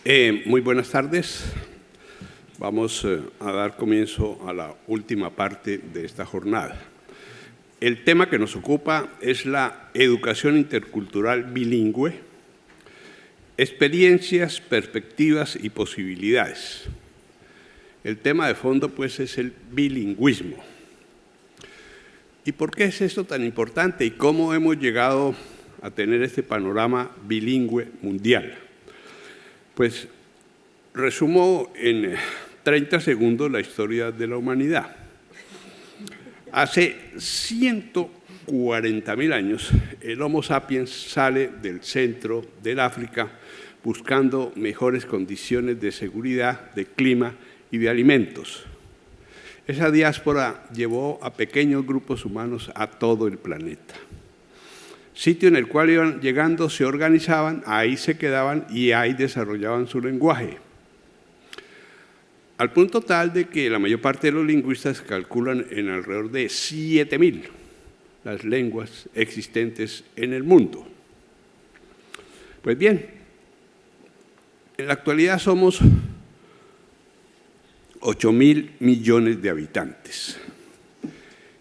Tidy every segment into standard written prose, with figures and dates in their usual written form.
Muy buenas tardes. Vamos a dar comienzo a la última parte de esta jornada. El tema que nos ocupa es la educación intercultural bilingüe, experiencias, perspectivas y posibilidades. El tema de fondo, pues, es el bilingüismo. ¿Y por qué es esto tan importante y cómo hemos llegado a tener este panorama bilingüe mundial? Pues resumo en 30 segundos la historia de la humanidad. Hace 140.000 años, el Homo sapiens sale del centro del África buscando mejores condiciones de seguridad, de clima y de alimentos. Esa diáspora llevó a pequeños grupos humanos a todo el planeta. Sitio en el cual iban llegando, se organizaban, ahí se quedaban y ahí desarrollaban su lenguaje. Al punto tal de que la mayor parte de los lingüistas calculan en alrededor de 7.000 las lenguas existentes en el mundo. Pues bien, en la actualidad somos 8.000 millones de habitantes.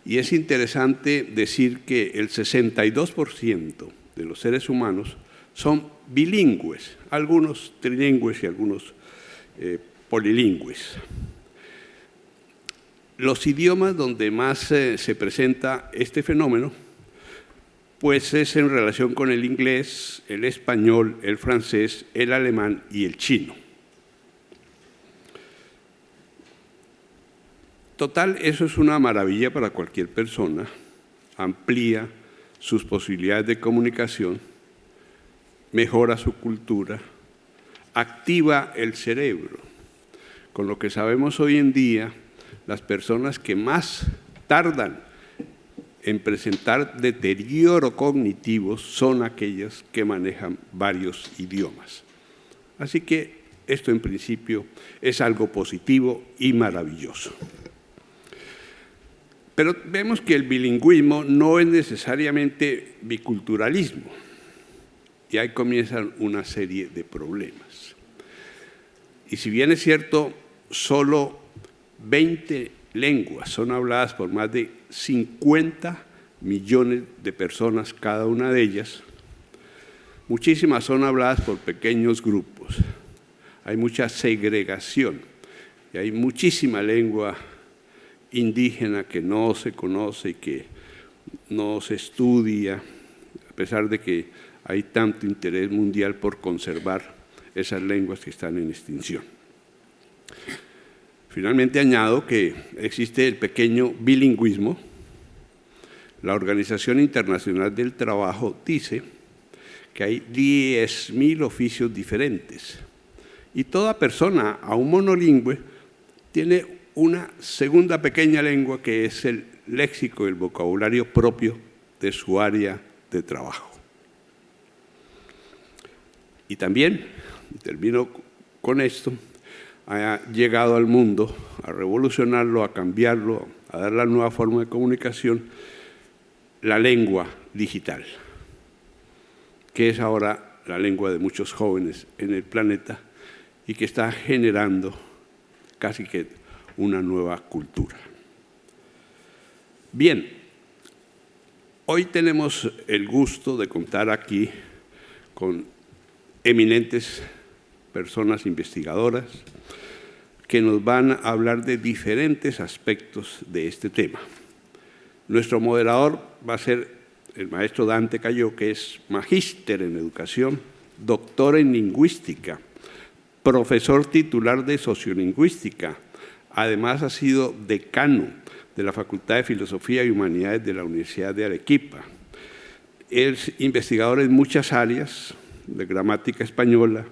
Y es interesante decir que el 62% de los seres humanos son bilingües, algunos trilingües y algunos polilingües. Los idiomas donde más se presenta este fenómeno, pues es en relación con el inglés, el español, el francés, el alemán y el chino. Total, eso es una maravilla para cualquier persona, amplía sus posibilidades de comunicación, mejora su cultura, activa el cerebro. Con lo que sabemos hoy en día, las personas que más tardan en presentar deterioro cognitivo son aquellas que manejan varios idiomas. Así que esto en principio es algo positivo y maravilloso. Pero vemos que el bilingüismo no es necesariamente biculturalismo, y ahí comienzan una serie de problemas. Y si bien es cierto, solo 20 lenguas son habladas por más de 50 millones de personas, cada una de ellas, muchísimas son habladas por pequeños grupos. Hay mucha segregación y hay muchísima lengua indígena que no se conoce y que no se estudia, a pesar de que hay tanto interés mundial por conservar esas lenguas que están en extinción. Finalmente añado que existe el pequeño bilingüismo. La Organización Internacional del Trabajo dice que hay 10.000 oficios diferentes y toda persona, aún monolingüe, tiene una segunda pequeña lengua que es el léxico, el vocabulario propio de su área de trabajo. Y también, y termino con esto, ha llegado al mundo a revolucionarlo, a cambiarlo, a dar la nueva forma de comunicación, la lengua digital, que es ahora la lengua de muchos jóvenes en el planeta y que está generando casi que una nueva cultura. Bien, hoy tenemos el gusto de contar aquí con eminentes personas investigadoras que nos van a hablar de diferentes aspectos de este tema. Nuestro moderador va a ser el maestro Dante Cayó, que es magíster en educación, doctor en lingüística, profesor titular de sociolingüística. Además, ha sido decano de la Facultad de Filosofía y Humanidades de la Universidad de Arequipa. Es investigador en muchas áreas de gramática española,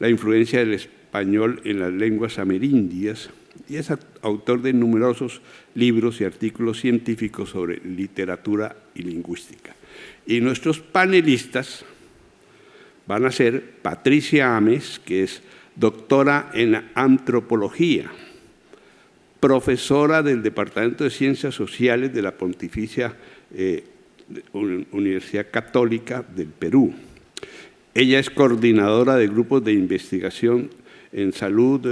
la influencia del español en las lenguas amerindias, y es autor de numerosos libros y artículos científicos sobre literatura y lingüística. Y nuestros panelistas van a ser Patricia Ames, que es doctora en antropología, profesora del Departamento de Ciencias Sociales de la Pontificia Universidad Católica del Perú, Ella es coordinadora de grupos de investigación en salud,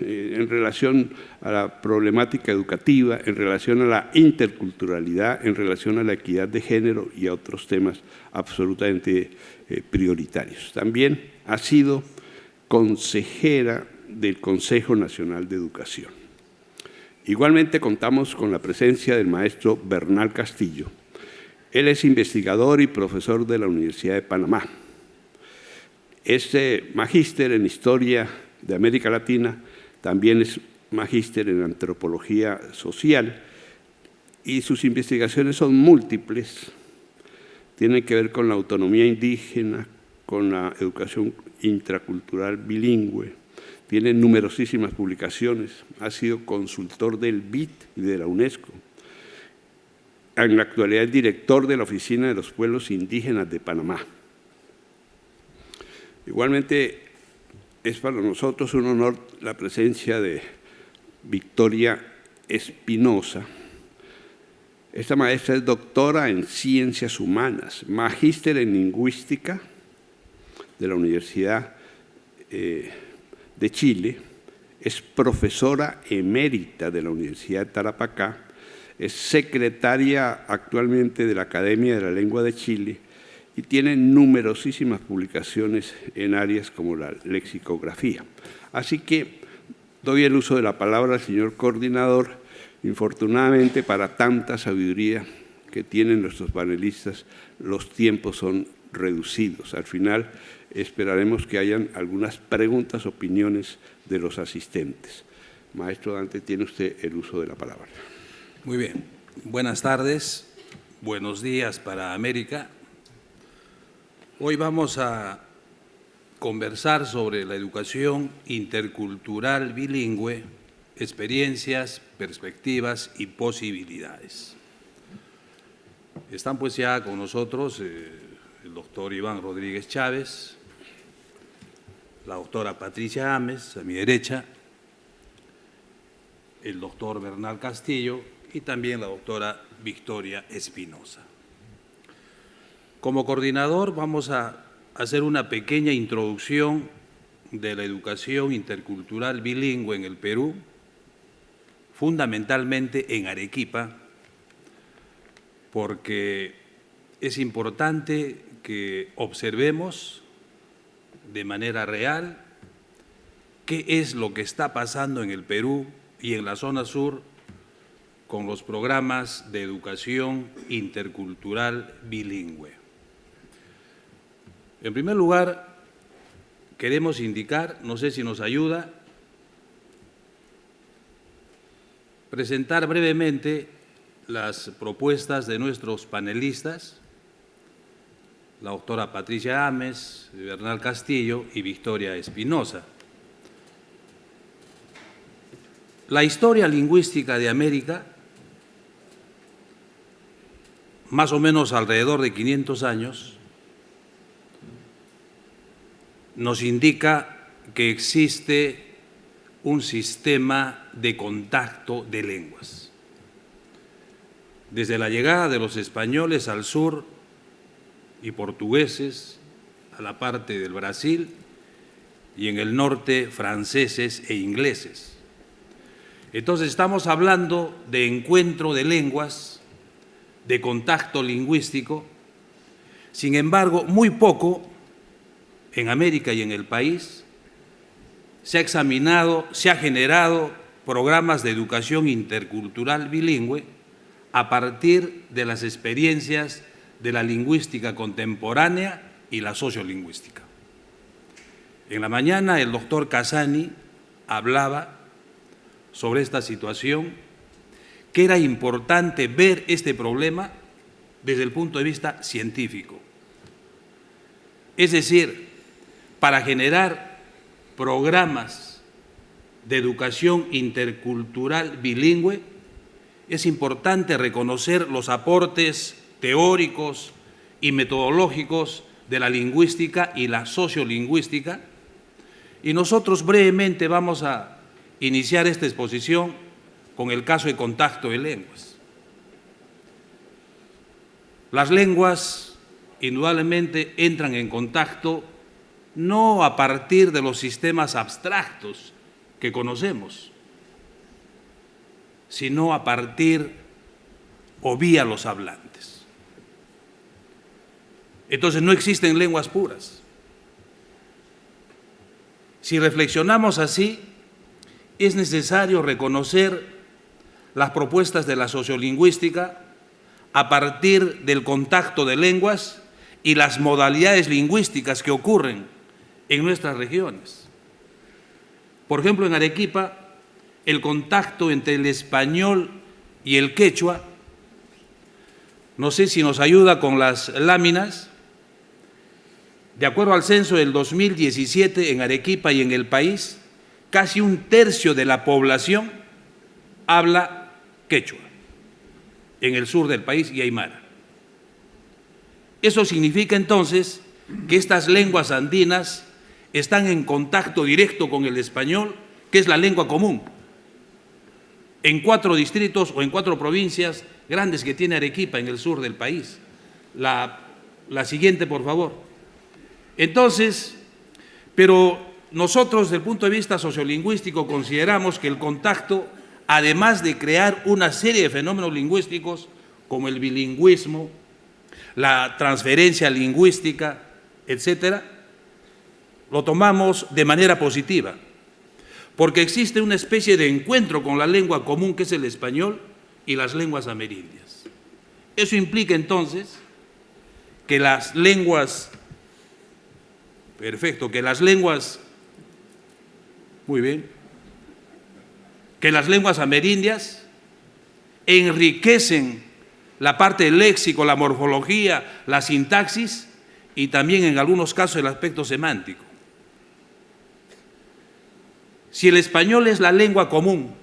en relación a la problemática educativa, en relación a la interculturalidad, en relación a la equidad de género y a otros temas absolutamente prioritarios. También ha sido consejera del Consejo Nacional de Educación. Igualmente contamos con la presencia del maestro Bernal Castillo. Él es investigador y profesor de la Universidad de Panamá. Es magíster en Historia de América Latina, también es magíster en Antropología Social y sus investigaciones son múltiples. Tienen que ver con la autonomía indígena, con la educación intracultural bilingüe. Tiene numerosísimas publicaciones. Ha sido consultor del BIT y de la UNESCO. En la actualidad es director de la Oficina de los Pueblos Indígenas de Panamá. Igualmente, es para nosotros un honor la presencia de Victoria Espinosa. Esta maestra es doctora en Ciencias Humanas, magíster en Lingüística de la Universidad de Chile, es profesora emérita de la Universidad de Tarapacá, es secretaria actualmente de la Academia de la Lengua de Chile y tiene numerosísimas publicaciones en áreas como la lexicografía. Así que doy el uso de la palabra al señor coordinador. Infortunadamente, para tanta sabiduría que tienen nuestros panelistas, los tiempos son reducidos. Al final, esperaremos que hayan algunas preguntas, opiniones de los asistentes. Maestro Dante, tiene usted el uso de la palabra. Muy bien. Buenas tardes, buenos días para América. Hoy vamos a conversar sobre la educación intercultural bilingüe, experiencias, perspectivas y posibilidades. Están pues ya con nosotros el doctor Iván Rodríguez Chávez, la doctora Patricia Ames, a mi derecha, el doctor Bernal Castillo y también la doctora Victoria Espinosa. Como coordinador vamos a hacer una pequeña introducción de la educación intercultural bilingüe en el Perú, fundamentalmente en Arequipa, porque es importante que observemos de manera real qué es lo que está pasando en el Perú y en la zona sur con los programas de educación intercultural bilingüe. En primer lugar, queremos indicar, no sé si nos ayuda, presentar brevemente las propuestas de nuestros panelistas, la doctora Patricia Ames, Bernal Castillo y Victoria Espinosa. La historia lingüística de América, más o menos alrededor de 500 años, nos indica que existe un sistema de contacto de lenguas. Desde la llegada de los españoles al sur y portugueses a la parte del Brasil y en el norte franceses e ingleses. Entonces estamos hablando de encuentro de lenguas, de contacto lingüístico. Sin embargo, muy poco en América y en el país se ha examinado, se ha generado programas de educación intercultural bilingüe a partir de las experiencias de la lingüística contemporánea y la sociolingüística. En la mañana el doctor Casani hablaba sobre esta situación, que era importante ver este problema desde el punto de vista científico. Es decir, para generar programas de educación intercultural bilingüe, es importante reconocer los aportes teóricos y metodológicos de la lingüística y la sociolingüística, y nosotros brevemente vamos a iniciar esta exposición con el caso de contacto de lenguas. Las lenguas indudablemente entran en contacto no a partir de los sistemas abstractos que conocemos, sino a partir o vía los hablantes. Entonces no existen lenguas puras. Si reflexionamos así, es necesario reconocer las propuestas de la sociolingüística a partir del contacto de lenguas y las modalidades lingüísticas que ocurren en nuestras regiones. Por ejemplo, en Arequipa, el contacto entre el español y el quechua, no sé si nos ayuda con las láminas. De acuerdo al censo del 2017 en Arequipa y en el país, casi un tercio de la población habla quechua en el sur del país y aymara. Eso significa entonces que estas lenguas andinas están en contacto directo con el español, que es la lengua común, en 4 distritos o en 4 provincias grandes que tiene Arequipa en el sur del país. La siguiente, por favor. Entonces, pero nosotros desde el punto de vista sociolingüístico consideramos que el contacto, además de crear una serie de fenómenos lingüísticos como el bilingüismo, la transferencia lingüística, etcétera, lo tomamos de manera positiva, porque existe una especie de encuentro con la lengua común que es el español y las lenguas amerindias. Eso implica entonces que las lenguas, que las lenguas amerindias enriquecen la parte del léxico, la morfología, la sintaxis y también en algunos casos el aspecto semántico. Si el español es la lengua común,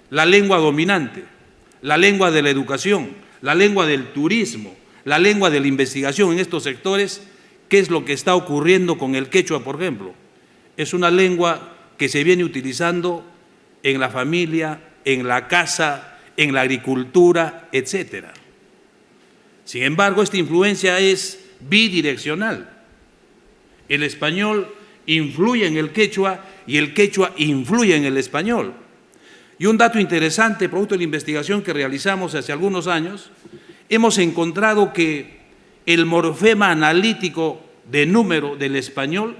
la lengua dominante, la lengua de la educación, la lengua del turismo, la lengua de la investigación en estos sectores, ¿qué es lo que está ocurriendo con el quechua, por ejemplo? Es una lengua que se viene utilizando en la familia, en la casa, en la agricultura, etcétera. Sin embargo, esta influencia es bidireccional. El español influye en el quechua y el quechua influye en el español. Y un dato interesante, producto de la investigación que realizamos hace algunos años, hemos encontrado que el morfema analítico de número del español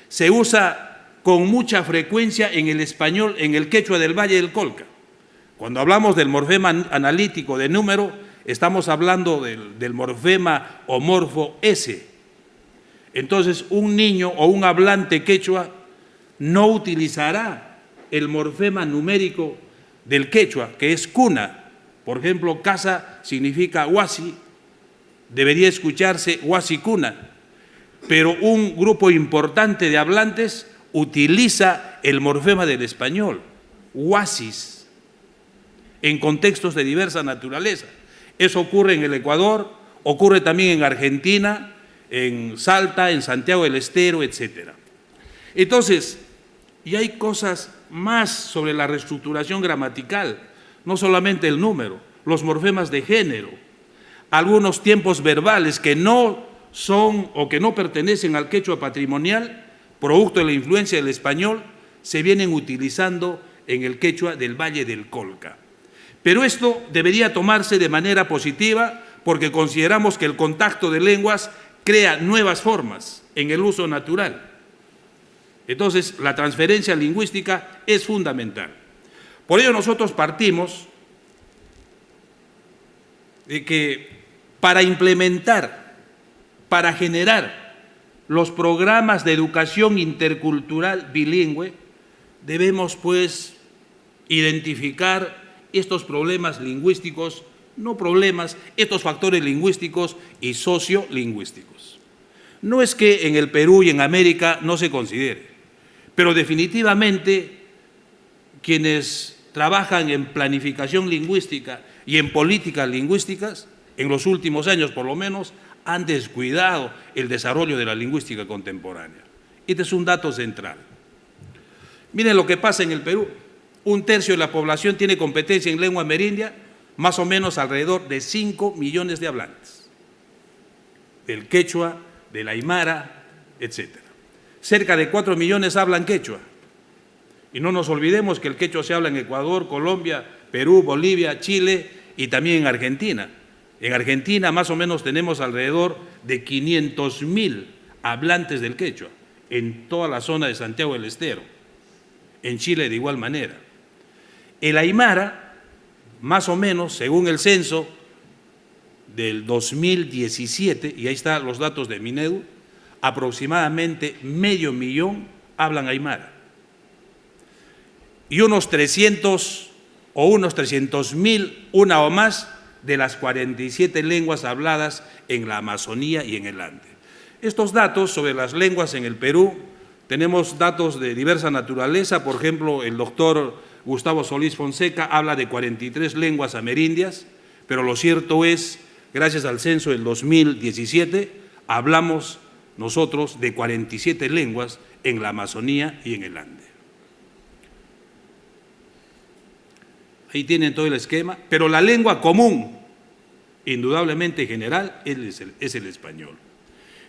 se usa con mucha frecuencia en el español, en el quechua del Valle del Colca. Cuando hablamos del morfema analítico de número, estamos hablando del morfema o morfo S. Entonces, un niño o un hablante quechua no utilizará el morfema numérico del quechua, que es cuna. Por ejemplo, casa significa huasi, debería escucharse huasi cuna. Pero un grupo importante de hablantes utiliza el morfema del español, huasis, en contextos de diversa naturaleza. Eso ocurre en el Ecuador, ocurre también en Argentina, en Salta, en Santiago del Estero, etc. Entonces, y hay cosas más sobre la reestructuración gramatical, no solamente el número, los morfemas de género, algunos tiempos verbales que no son o que no pertenecen al quechua patrimonial, producto de la influencia del español, se vienen utilizando en el quechua del Valle del Colca. Pero esto debería tomarse de manera positiva porque consideramos que el contacto de lenguas crea nuevas formas en el uso natural. Entonces, la transferencia lingüística es fundamental. Por ello, nosotros partimos de que para implementar, para generar los programas de educación intercultural bilingüe, debemos, pues, identificar estos problemas lingüísticos, no problemas, estos factores lingüísticos y sociolingüísticos. No es que en el Perú y en América no se considere, pero definitivamente quienes trabajan en planificación lingüística y en políticas lingüísticas, en los últimos años por lo menos, han descuidado el desarrollo de la lingüística contemporánea. Este es un dato central. Miren lo que pasa en el Perú. 1/3 de la población tiene competencia en lengua amerindia, más o menos alrededor de 5 millones de hablantes. Del quechua, del aymara, etc. Cerca de 4 millones hablan quechua. Y no nos olvidemos que el quechua se habla en Ecuador, Colombia, Perú, Bolivia, Chile y también en Argentina. En Argentina más o menos tenemos alrededor de 500.000 hablantes del quechua en toda la zona de Santiago del Estero. En Chile de igual manera. El aymara, más o menos, según el censo del 2017, y ahí están los datos de Minedu, aproximadamente 500.000 hablan aymara. Y unos 300 o unos 300.000, una o más, de las 47 lenguas habladas en la Amazonía y en el Ande. Estos datos sobre las lenguas en el Perú, tenemos datos de diversa naturaleza. Por ejemplo, el doctor Gustavo Solís Fonseca habla de 43 lenguas amerindias, pero lo cierto es, gracias al censo del 2017, hablamos nosotros de 47 lenguas en la Amazonía y en el Ande. Ahí tienen todo el esquema, pero la lengua común, indudablemente general, es el español.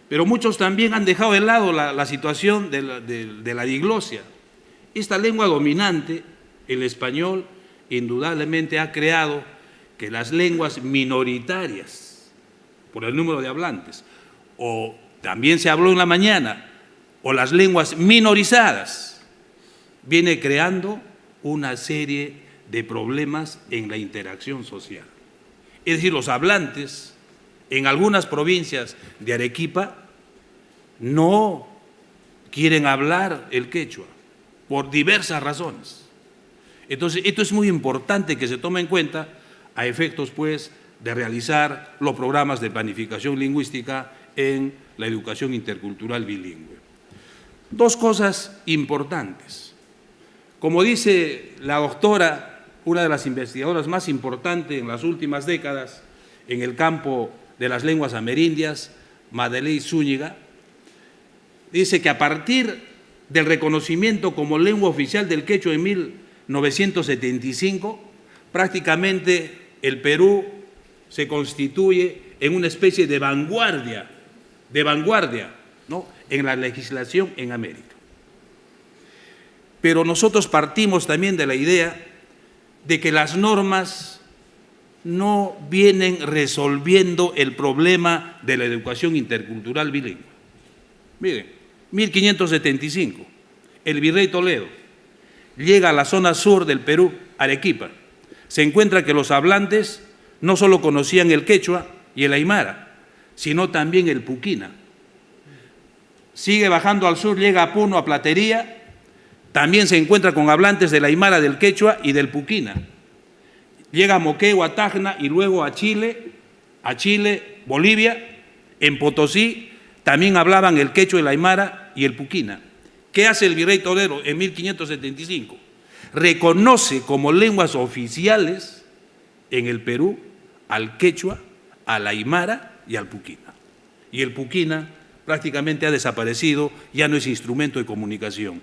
Pero muchos también han dejado de lado la situación de la diglosia. Esta lengua dominante, el español, indudablemente ha creado que las lenguas minoritarias, por el número de hablantes, o también se habló en la mañana, o las lenguas minorizadas, viene creando una serie de problemas en la interacción social. Es decir, los hablantes en algunas provincias de Arequipa no quieren hablar el quechua por diversas razones. Entonces, esto es muy importante que se tome en cuenta a efectos, pues, de realizar los programas de planificación lingüística en la educación intercultural bilingüe. Dos cosas importantes. Como dice la doctora, una de las investigadoras más importantes en las últimas décadas en el campo de las lenguas amerindias, Madeleine Zúñiga, dice que a partir del reconocimiento como lengua oficial del quechua en 1975, prácticamente el Perú se constituye en una especie de vanguardia, ¿no?, en la legislación en América. Pero nosotros partimos también de la idea de que las normas no vienen resolviendo el problema de la educación intercultural bilingüe. Miren, 1575, el virrey Toledo llega a la zona sur del Perú, Arequipa. Se encuentra que los hablantes no solo conocían el quechua y el aymara, sino también el puquina. Sigue bajando al sur, llega a Puno, a Platería, también se encuentra con hablantes del aymara, del quechua y del puquina. Llega a Moquegua, Tacna y luego a Chile, Bolivia. En Potosí también hablaban el quechua, el aymara y el puquina. ¿Qué hace el virrey Toledo en 1575? Reconoce como lenguas oficiales en el Perú al quechua, al aymara y al puquina. Y el puquina prácticamente ha desaparecido, ya no es instrumento de comunicación.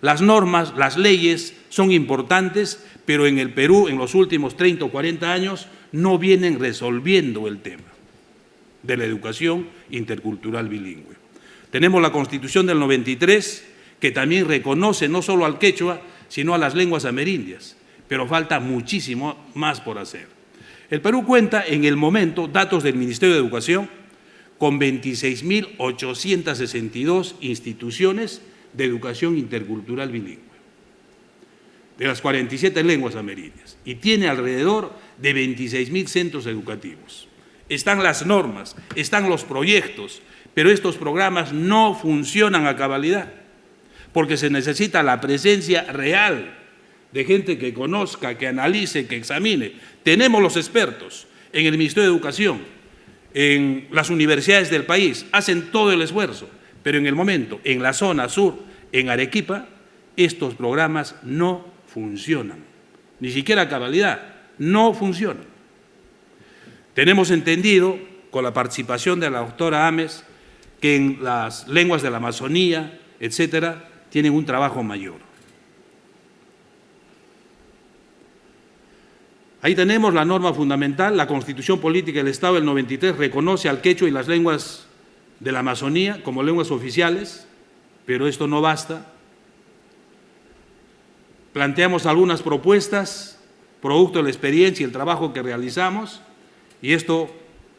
Las normas, las leyes son importantes, pero en el Perú en los últimos 30 o 40 años no vienen resolviendo el tema de la educación intercultural bilingüe. Tenemos la Constitución del 93, que también reconoce no solo al quechua, sino a las lenguas amerindias, pero falta muchísimo más por hacer. El Perú cuenta en el momento, datos del Ministerio de Educación, con 26.862 instituciones de educación intercultural bilingüe, de las 47 lenguas amerindias, y tiene alrededor de 26.000 centros educativos. Están las normas, están los proyectos, pero estos programas no funcionan a cabalidad, porque se necesita la presencia real de gente que conozca, que analice, que examine. Tenemos los expertos en el Ministerio de Educación, en las universidades del país, hacen todo el esfuerzo, pero en el momento, en la zona sur, en Arequipa, estos programas no funcionan, ni siquiera a cabalidad, no funcionan. Tenemos entendido, con la participación de la doctora Ames, que en las lenguas de la Amazonía, etcétera, tienen un trabajo mayor. Ahí tenemos la norma fundamental, la Constitución Política del Estado del 93 reconoce al quechua y las lenguas de la Amazonía como lenguas oficiales, pero esto no basta. Planteamos algunas propuestas, producto de la experiencia y el trabajo que realizamos, y esto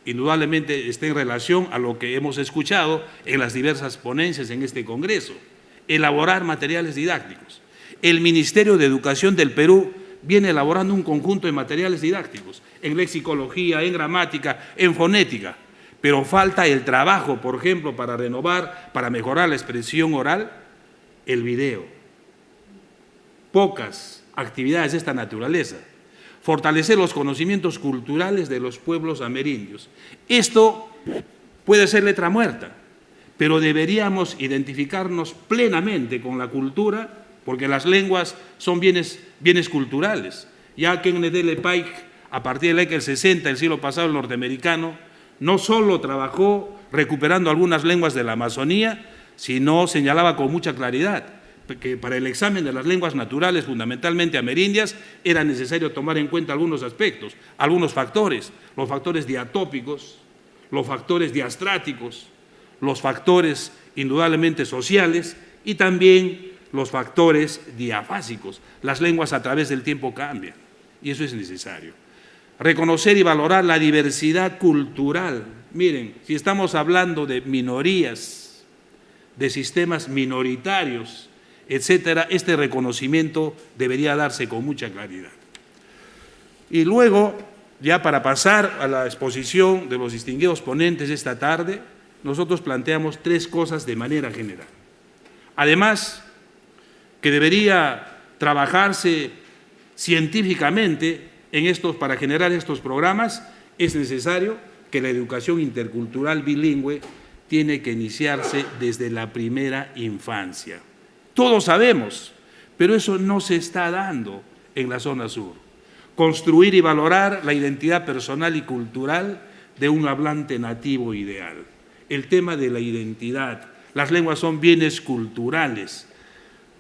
indudablemente está en relación a lo que hemos escuchado en las diversas ponencias en este Congreso: elaborar materiales didácticos. El Ministerio de Educación del Perú viene elaborando un conjunto de materiales didácticos en lexicología, en gramática, en fonética, pero falta el trabajo, por ejemplo, para renovar, para mejorar la expresión oral, el video. Pocas actividades de esta naturaleza. Fortalecer los conocimientos culturales de los pueblos amerindios. Esto puede ser letra muerta, pero deberíamos identificarnos plenamente con la cultura, porque las lenguas son bienes culturales. Ya que Nedele Pike, a partir de la década del 60, el siglo pasado, el norteamericano, no solo trabajó recuperando algunas lenguas de la Amazonía, sino señalaba con mucha claridad que para el examen de las lenguas naturales, fundamentalmente amerindias, era necesario tomar en cuenta algunos aspectos, algunos factores, los factores diatópicos, los factores diastráticos, los factores indudablemente sociales y también los factores diafásicos. Las lenguas a través del tiempo cambian y eso es necesario. Reconocer y valorar la diversidad cultural. Miren, si estamos hablando de minorías, de sistemas minoritarios, etcétera, este reconocimiento debería darse con mucha claridad. Y luego, ya para pasar a la exposición de los distinguidos ponentes esta tarde, nosotros planteamos tres cosas de manera general. Además, que debería trabajarse científicamente para generar estos programas, es necesario que la educación intercultural bilingüe tiene que iniciarse desde la primera infancia. Todos sabemos, pero eso no se está dando en la zona sur. Construir y valorar la identidad personal y cultural de un hablante nativo ideal. El tema de la identidad. Las lenguas son bienes culturales.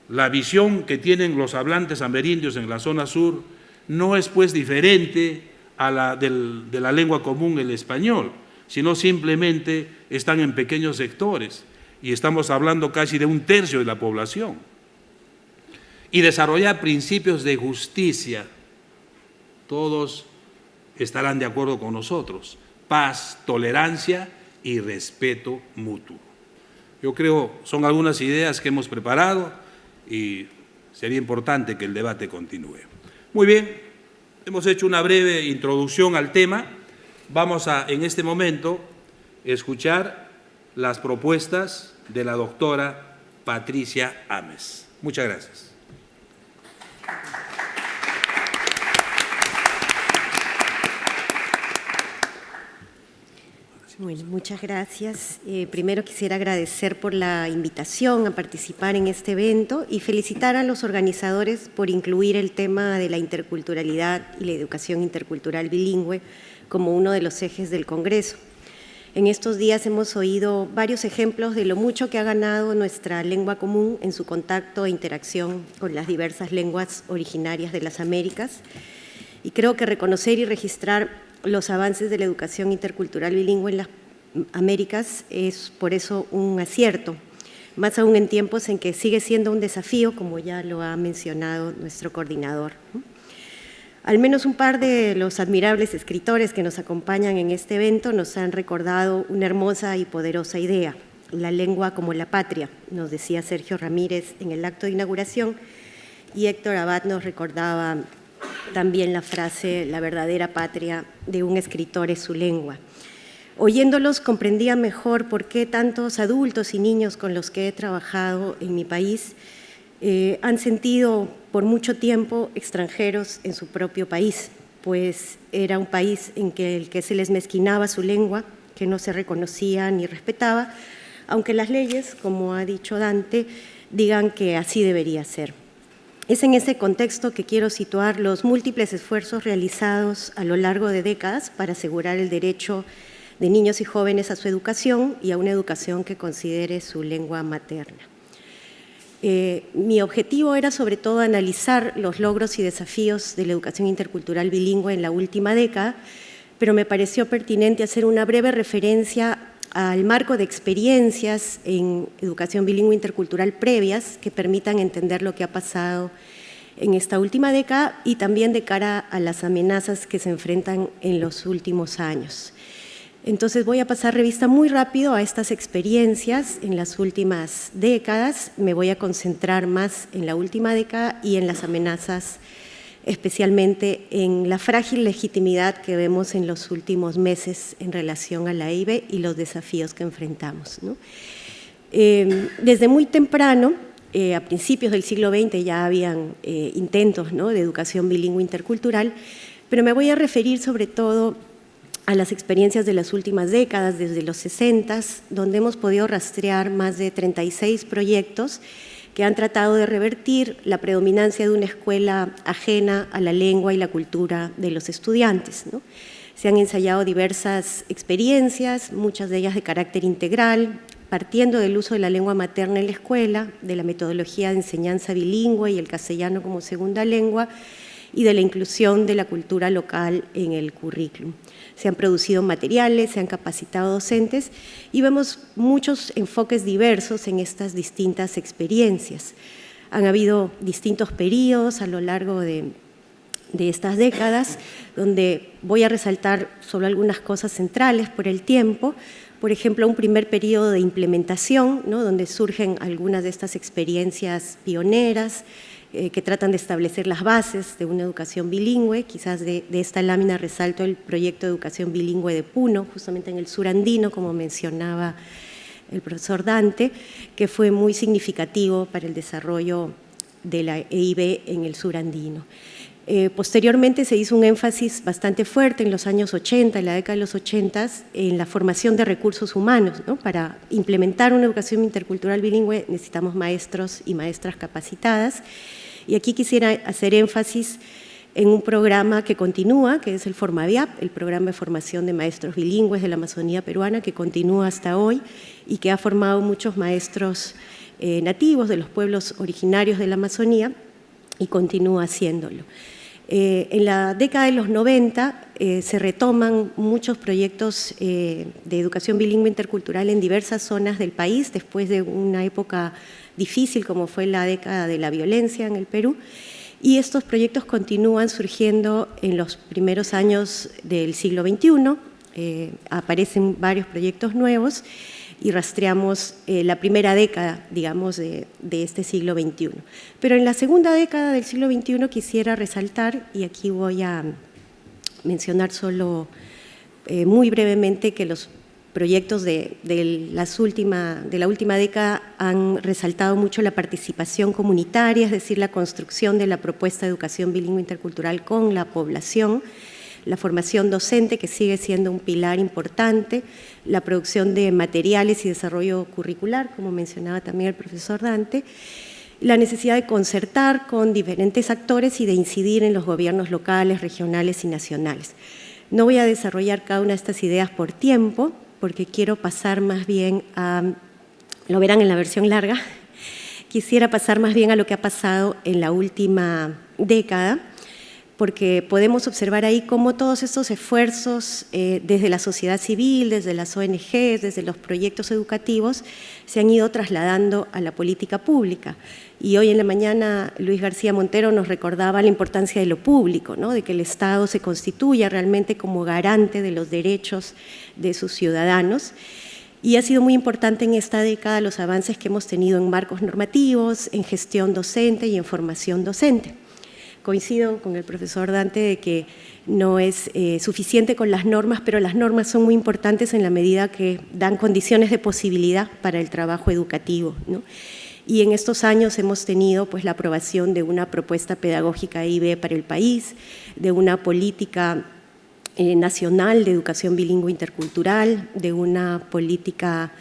La visión que tienen los hablantes amerindios en la zona sur no es pues diferente a la de la lengua común, el español, sino simplemente están en pequeños sectores y estamos hablando casi de 1/3 de la población. Y desarrollar principios de justicia, todos estarán de acuerdo con nosotros: paz, tolerancia y respeto mutuo. Yo creo son algunas ideas que hemos preparado y sería importante que el debate continúe. Muy bien, hemos hecho una breve introducción al tema. Vamos a, en este momento, escuchar las propuestas de la doctora Patricia Ames. Muchas gracias. Bueno, muchas gracias. Primero quisiera agradecer por la invitación a participar en este evento y felicitar a los organizadores por incluir el tema de la interculturalidad y la educación intercultural bilingüe como uno de los ejes del Congreso. En estos días hemos oído varios ejemplos de lo mucho que ha ganado nuestra lengua común en su contacto e interacción con las diversas lenguas originarias de las Américas, y creo que reconocer y registrar los avances de la educación intercultural bilingüe en las Américas es por eso un acierto, más aún en tiempos en que sigue siendo un desafío, como ya lo ha mencionado nuestro coordinador. Al menos un par de los admirables escritores que nos acompañan en este evento nos han recordado una hermosa y poderosa idea: la lengua como la patria, nos decía Sergio Ramírez en el acto de inauguración, y Héctor Abad nos recordaba también la frase «la verdadera patria de un escritor es su lengua». Oyéndolos comprendía mejor por qué tantos adultos y niños con los que he trabajado en mi país han sentido por mucho tiempo extranjeros en su propio país, pues era un país en el que se les mezquinaba su lengua, que no se reconocía ni respetaba, aunque las leyes, como ha dicho Dante, digan que así debería ser. Es en ese contexto que quiero situar los múltiples esfuerzos realizados a lo largo de décadas para asegurar el derecho de niños y jóvenes a su educación y a una educación que considere su lengua materna. Mi objetivo era sobre todo analizar los logros y desafíos de la educación intercultural bilingüe en la última década, pero me pareció pertinente hacer una breve referencia al marco de experiencias en educación bilingüe intercultural previas que permitan entender lo que ha pasado en esta última década y también de cara a las amenazas que se enfrentan en los últimos años. Entonces voy a pasar revista muy rápido a estas experiencias en las últimas décadas. Me voy a concentrar más en la última década y en las amenazas, especialmente en la frágil legitimidad que vemos en los últimos meses en relación a la EIB y los desafíos que enfrentamos, ¿no? Desde muy temprano, a principios del siglo XX ya habían intentos, ¿no?, de educación bilingüe intercultural, pero me voy a referir sobre todo a las experiencias de las últimas décadas, desde los 60, donde hemos podido rastrear más de 36 proyectos que han tratado de revertir la predominancia de una escuela ajena a la lengua y la cultura de los estudiantes, ¿no? Se han ensayado diversas experiencias, muchas de ellas de carácter integral, partiendo del uso de la lengua materna en la escuela, de la metodología de enseñanza bilingüe y el castellano como segunda lengua, y de la inclusión de la cultura local en el currículum. Se han producido materiales, se han capacitado docentes y vemos muchos enfoques diversos en estas distintas experiencias. Han habido distintos periodos a lo largo de estas décadas, donde voy a resaltar solo algunas cosas centrales por el tiempo. Por ejemplo, un primer periodo de implementación, ¿no?, donde surgen algunas de estas experiencias pioneras, que tratan de establecer las bases de una educación bilingüe. Quizás de esta lámina resalto el proyecto de educación bilingüe de Puno, justamente en el sur andino, como mencionaba el profesor Dante, que fue muy significativo para el desarrollo de la EIB en el sur andino. Posteriormente se hizo un énfasis bastante fuerte en los años 80, en la década de los 80, en la formación de recursos humanos, ¿no? Para implementar una educación intercultural bilingüe necesitamos maestros y maestras capacitadas. Y aquí quisiera hacer énfasis en un programa que continúa, que es el Formaviap, el programa de formación de maestros bilingües de la Amazonía peruana, que continúa hasta hoy y que ha formado muchos maestros nativos de los pueblos originarios de la Amazonía y continúa haciéndolo. En la década de los 90 se retoman muchos proyectos de educación bilingüe intercultural en diversas zonas del país, después de una época difícil como fue la década de la violencia en el Perú, y estos proyectos continúan surgiendo en los primeros años del siglo XXI, aparecen varios proyectos nuevos y rastreamos la primera década, digamos, de este siglo XXI. Pero en la segunda década del siglo XXI quisiera resaltar, y aquí voy a mencionar solo muy brevemente, que los proyectos de la última década han resaltado mucho la participación comunitaria, es decir, la construcción de la propuesta de educación bilingüe intercultural con la población, la formación docente, que sigue siendo un pilar importante, la producción de materiales y desarrollo curricular, como mencionaba también el profesor Dante, la necesidad de concertar con diferentes actores y de incidir en los gobiernos locales, regionales y nacionales. No voy a desarrollar cada una de estas ideas por tiempo, porque quiero pasar más bien a, lo verán en la versión larga, quisiera pasar más bien a lo que ha pasado en la última década, porque podemos observar ahí cómo todos estos esfuerzos desde la sociedad civil, desde las ONGs, desde los proyectos educativos, se han ido trasladando a la política pública. Y hoy en la mañana Luis García Montero nos recordaba la importancia de lo público, ¿no?, de que el Estado se constituya realmente como garante de los derechos de sus ciudadanos. Y ha sido muy importante en esta década los avances que hemos tenido en marcos normativos, en gestión docente y en formación docente. Coincido con el profesor Dante de que no es suficiente con las normas, pero las normas son muy importantes en la medida que dan condiciones de posibilidad para el trabajo educativo, ¿no? Y en estos años hemos tenido pues la aprobación de una propuesta pedagógica EIB para el país, de una política nacional de educación bilingüe intercultural, de una política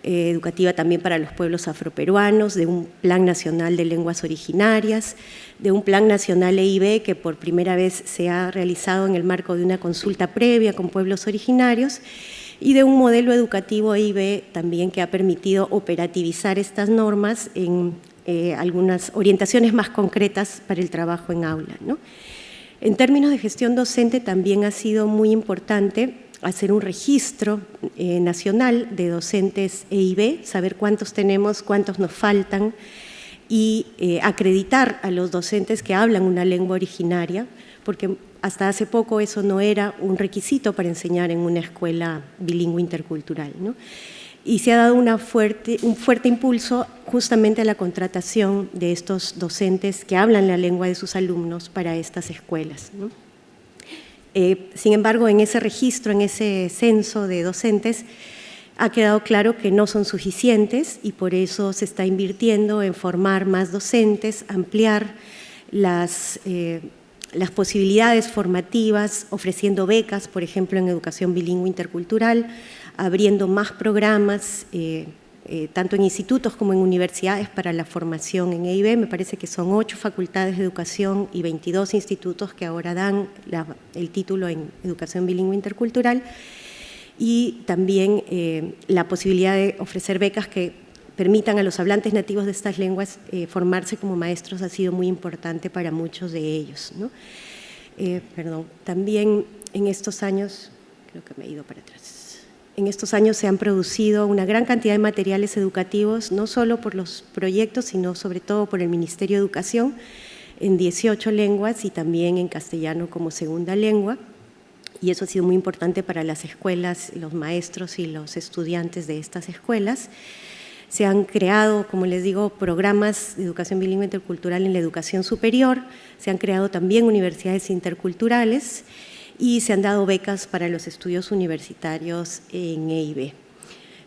educativa también para los pueblos afroperuanos, de un plan nacional de lenguas originarias, de un plan nacional EIB que por primera vez se ha realizado en el marco de una consulta previa con pueblos originarios, y de un modelo educativo EIB también que ha permitido operativizar estas normas en algunas orientaciones más concretas para el trabajo en aula, ¿no? En términos de gestión docente también ha sido muy importante hacer un registro nacional de docentes EIB, saber cuántos tenemos, cuántos nos faltan, y acreditar a los docentes que hablan una lengua originaria, porque hasta hace poco eso no era un requisito para enseñar en una escuela bilingüe intercultural, ¿no? Y se ha dado un fuerte impulso justamente a la contratación de estos docentes que hablan la lengua de sus alumnos para estas escuelas, ¿no? Sin embargo, en ese registro, en ese censo de docentes, ha quedado claro que no son suficientes y por eso se está invirtiendo en formar más docentes, ampliar las posibilidades formativas, ofreciendo becas, por ejemplo, en educación bilingüe intercultural, abriendo más programas, tanto en institutos como en universidades para la formación en EIB. Me parece que son 8 facultades de educación y 22 institutos que ahora dan el título en educación bilingüe intercultural, y también la posibilidad de ofrecer becas que permitan a los hablantes nativos de estas lenguas formarse como maestros ha sido muy importante para muchos de ellos, ¿no? También en estos años, creo que me he ido para atrás, en estos años se han producido una gran cantidad de materiales educativos, no solo por los proyectos, sino sobre todo por el Ministerio de Educación, en 18 lenguas y también en castellano como segunda lengua. Y eso ha sido muy importante para las escuelas, los maestros y los estudiantes de estas escuelas. Se han creado, como les digo, programas de educación bilingüe intercultural en la educación superior, se han creado también universidades interculturales y se han dado becas para los estudios universitarios en EIB.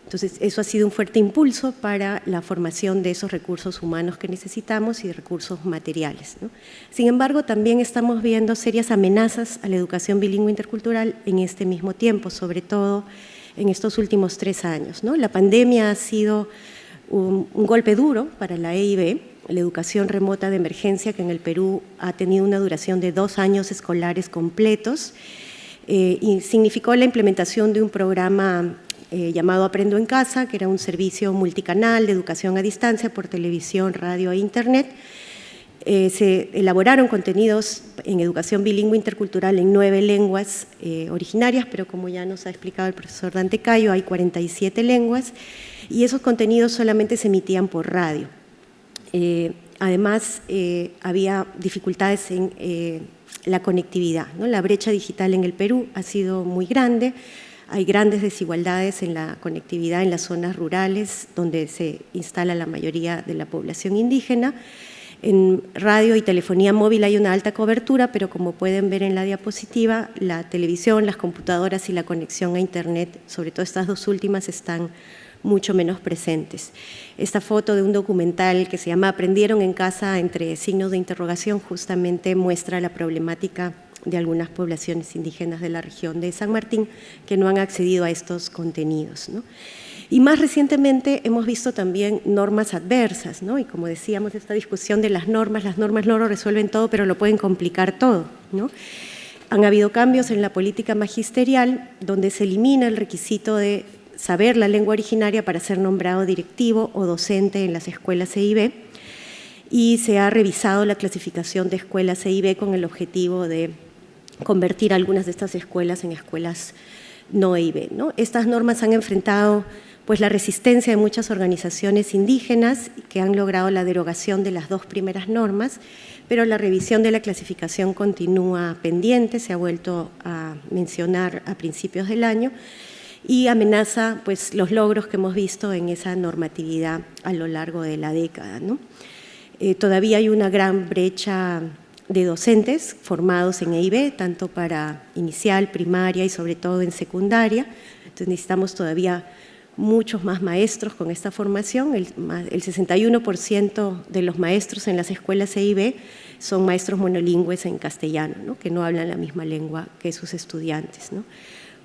Entonces, eso ha sido un fuerte impulso para la formación de esos recursos humanos que necesitamos y recursos materiales, ¿no? Sin embargo, también estamos viendo serias amenazas a la educación bilingüe intercultural en este mismo tiempo, sobre todo en estos últimos 3 años, ¿no? La pandemia ha sido un golpe duro para la EIB, la educación remota de emergencia, que en el Perú ha tenido una duración de 2 años escolares completos, y significó la implementación de un programa llamado Aprendo en Casa, que era un servicio multicanal de educación a distancia por televisión, radio e internet. Se elaboraron contenidos en educación bilingüe intercultural en 9 lenguas originarias, pero como ya nos ha explicado el profesor Dante Cayo, hay 47 lenguas, y esos contenidos solamente se emitían por radio. Además, había dificultades en la conectividad, ¿no? La brecha digital en el Perú ha sido muy grande. Hay grandes desigualdades en la conectividad en las zonas rurales, donde se instala la mayoría de la población indígena. En radio y telefonía móvil hay una alta cobertura, pero como pueden ver en la diapositiva, la televisión, las computadoras y la conexión a Internet, sobre todo estas 2 últimas, están mucho menos presentes. Esta foto de un documental que se llama Aprendieron en Casa, entre signos de interrogación, justamente muestra la problemática de algunas poblaciones indígenas de la región de San Martín que no han accedido a estos contenidos, ¿no? Y más recientemente hemos visto también normas adversas, ¿no? Y como decíamos, esta discusión de las normas no lo resuelven todo, pero lo pueden complicar todo, ¿no? Han habido cambios en la política magisterial donde se elimina el requisito de saber la lengua originaria para ser nombrado directivo o docente en las escuelas EIB, y se ha revisado la clasificación de escuelas EIB con el objetivo de convertir algunas de estas escuelas en escuelas no EIB, ¿no? Estas normas han enfrentado pues la resistencia de muchas organizaciones indígenas que han logrado la derogación de las 2 primeras normas, pero la revisión de la clasificación continúa pendiente, se ha vuelto a mencionar a principios del año, y amenaza pues los logros que hemos visto en esa normatividad a lo largo de la década, ¿no? Todavía hay una gran brecha de docentes formados en EIB, tanto para inicial, primaria y sobre todo en secundaria. Entonces necesitamos todavía muchos más maestros con esta formación. El 61% de los maestros en las escuelas EIB son maestros monolingües en castellano, ¿no? Que no hablan la misma lengua que sus estudiantes, ¿no?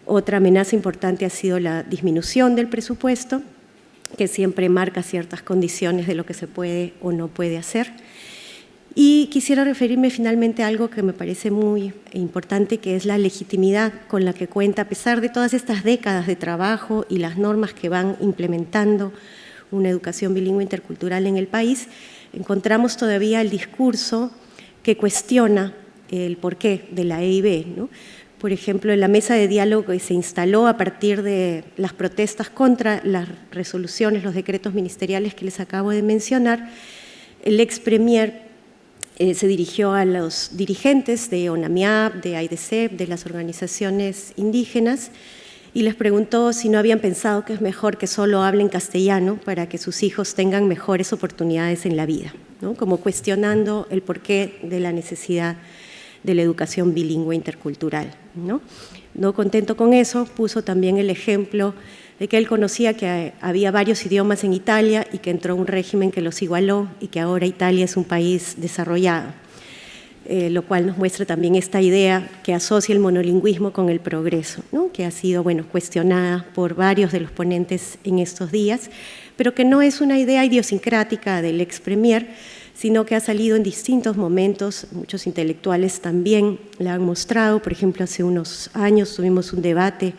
Otra amenaza importante ha sido la disminución del presupuesto, que siempre marca ciertas condiciones de lo que se puede o no puede hacer. Y quisiera referirme finalmente a algo que me parece muy importante, que es la legitimidad con la que cuenta, a pesar de todas estas décadas de trabajo y las normas que van implementando una educación bilingüe intercultural en el país, encontramos todavía el discurso que cuestiona el porqué de la EIB, ¿no? Por ejemplo, en la mesa de diálogo que se instaló a partir de las protestas contra las resoluciones, los decretos ministeriales que les acabo de mencionar, el ex premier se dirigió a los dirigentes de ONAMIAP, de AIDESEP, de las organizaciones indígenas, y les preguntó si no habían pensado que es mejor que solo hablen castellano para que sus hijos tengan mejores oportunidades en la vida, ¿no? Como cuestionando el porqué de la necesidad de la educación bilingüe intercultural, ¿no? No contento con eso, puso también el ejemplo de que él conocía que había varios idiomas en Italia y que entró un régimen que los igualó y que ahora Italia es un país desarrollado, lo cual nos muestra también esta idea que asocia el monolingüismo con el progreso, ¿no? Que ha sido cuestionada por varios de los ponentes en estos días, pero que no es una idea idiosincrática del ex premier, sino que ha salido en distintos momentos, muchos intelectuales también la han mostrado. Por ejemplo, hace unos años tuvimos un debate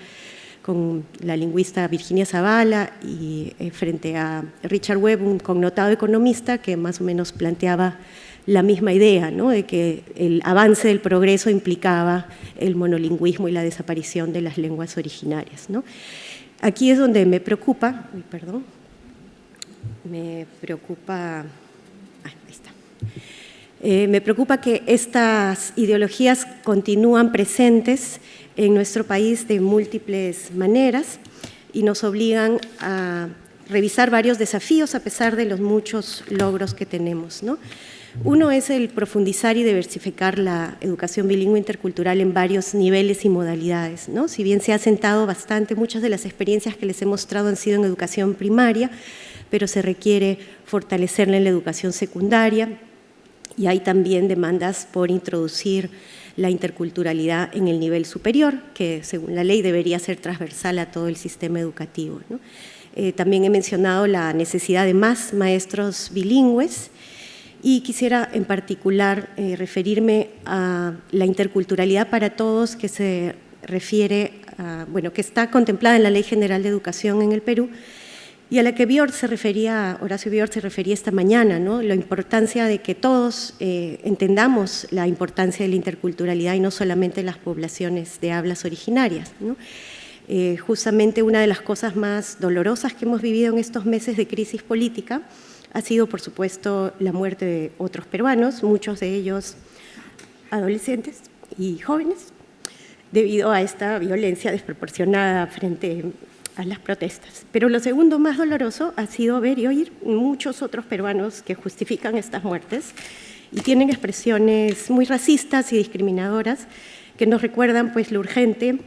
con la lingüista Virginia Zavala y frente a Richard Webb, un connotado economista que más o menos planteaba la misma idea, ¿no? De que el avance del progreso implicaba el monolingüismo y la desaparición de las lenguas originarias, ¿no? Aquí es donde me preocupa, me preocupa que estas ideologías continúan presentes en nuestro país de múltiples maneras y nos obligan a revisar varios desafíos a pesar de los muchos logros que tenemos, ¿no? Uno es el profundizar y diversificar la educación bilingüe intercultural en varios niveles y modalidades, ¿no? Si bien se ha asentado bastante, muchas de las experiencias que les he mostrado han sido en educación primaria, pero se requiere fortalecerla en la educación secundaria y hay también demandas por introducir la interculturalidad en el nivel superior, que según la ley debería ser transversal a todo el sistema educativo, ¿no? También he mencionado la necesidad de más maestros bilingües y quisiera en particular referirme a la interculturalidad para todos, que se refiere a, que está contemplada en la Ley General de Educación en el Perú, y a la que Horacio Biort se refería esta mañana, ¿no? La importancia de que todos entendamos la importancia de la interculturalidad y no solamente las poblaciones de hablas originarias, ¿no? Justamente una de las cosas más dolorosas que hemos vivido en estos meses de crisis política ha sido, por supuesto, la muerte de otros peruanos, muchos de ellos adolescentes y jóvenes, debido a esta violencia desproporcionada frente a las protestas. Pero lo segundo más doloroso ha sido ver y oír muchos otros peruanos que justifican estas muertes y tienen expresiones muy racistas y discriminadoras que nos recuerdan pues lo urgente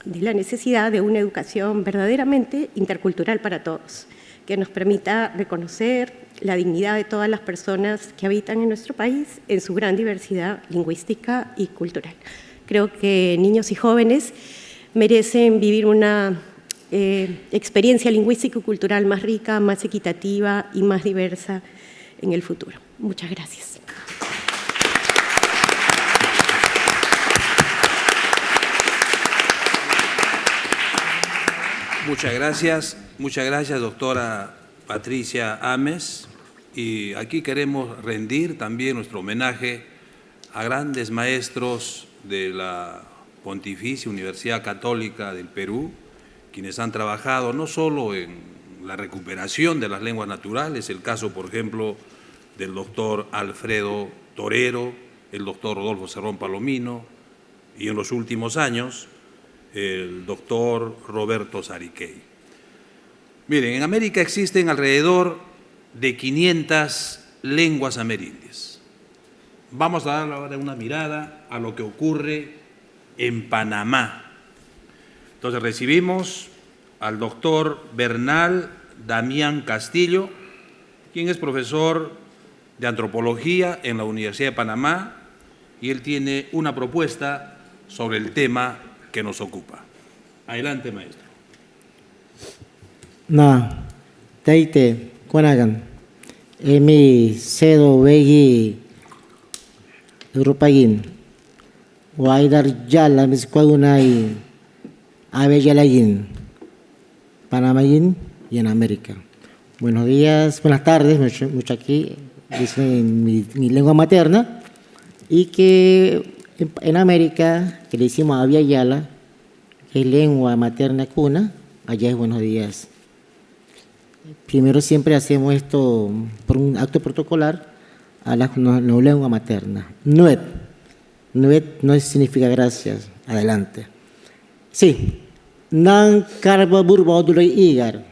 de la necesidad de una educación verdaderamente intercultural para todos, que nos permita reconocer la dignidad de todas las personas que habitan en nuestro país en su gran diversidad lingüística y cultural. Creo que niños y jóvenes merecen vivir una experiencia lingüística y cultural más rica, más equitativa y más diversa en el futuro. Muchas gracias. Muchas gracias, doctora Patricia Ames. Y aquí queremos rendir también nuestro homenaje a grandes maestros de la Pontificia Universidad Católica del Perú, quienes han trabajado no solo en la recuperación de las lenguas naturales, el caso, por ejemplo, del doctor Alfredo Torero, el doctor Rodolfo Cerrón Palomino, y en los últimos años, el doctor Roberto Sariquey. Miren, en América existen alrededor de 500 lenguas amerindias. Vamos a dar ahora una mirada a lo que ocurre en Panamá. Entonces recibimos al doctor Bernal Damián Castillo, quien es profesor de antropología en la Universidad de Panamá, y él tiene una propuesta sobre el tema que nos ocupa. Adelante, maestro. Taite, Kwanagan, Emi Cedo Wegi Europagin, Waidar Yala, Miscuadunay, Aveyalayin, Panamayin y en América. Buenos días, buenas tardes, mucho aquí, en mi lengua materna, y que En América, que le decimos Abya Yala, que es lengua materna cuna, allá es buenos días. Primero siempre hacemos esto por un acto protocolar a la lengua materna. Nuet. Nuet no significa gracias. Adelante. Sí. Nan karba burba igar.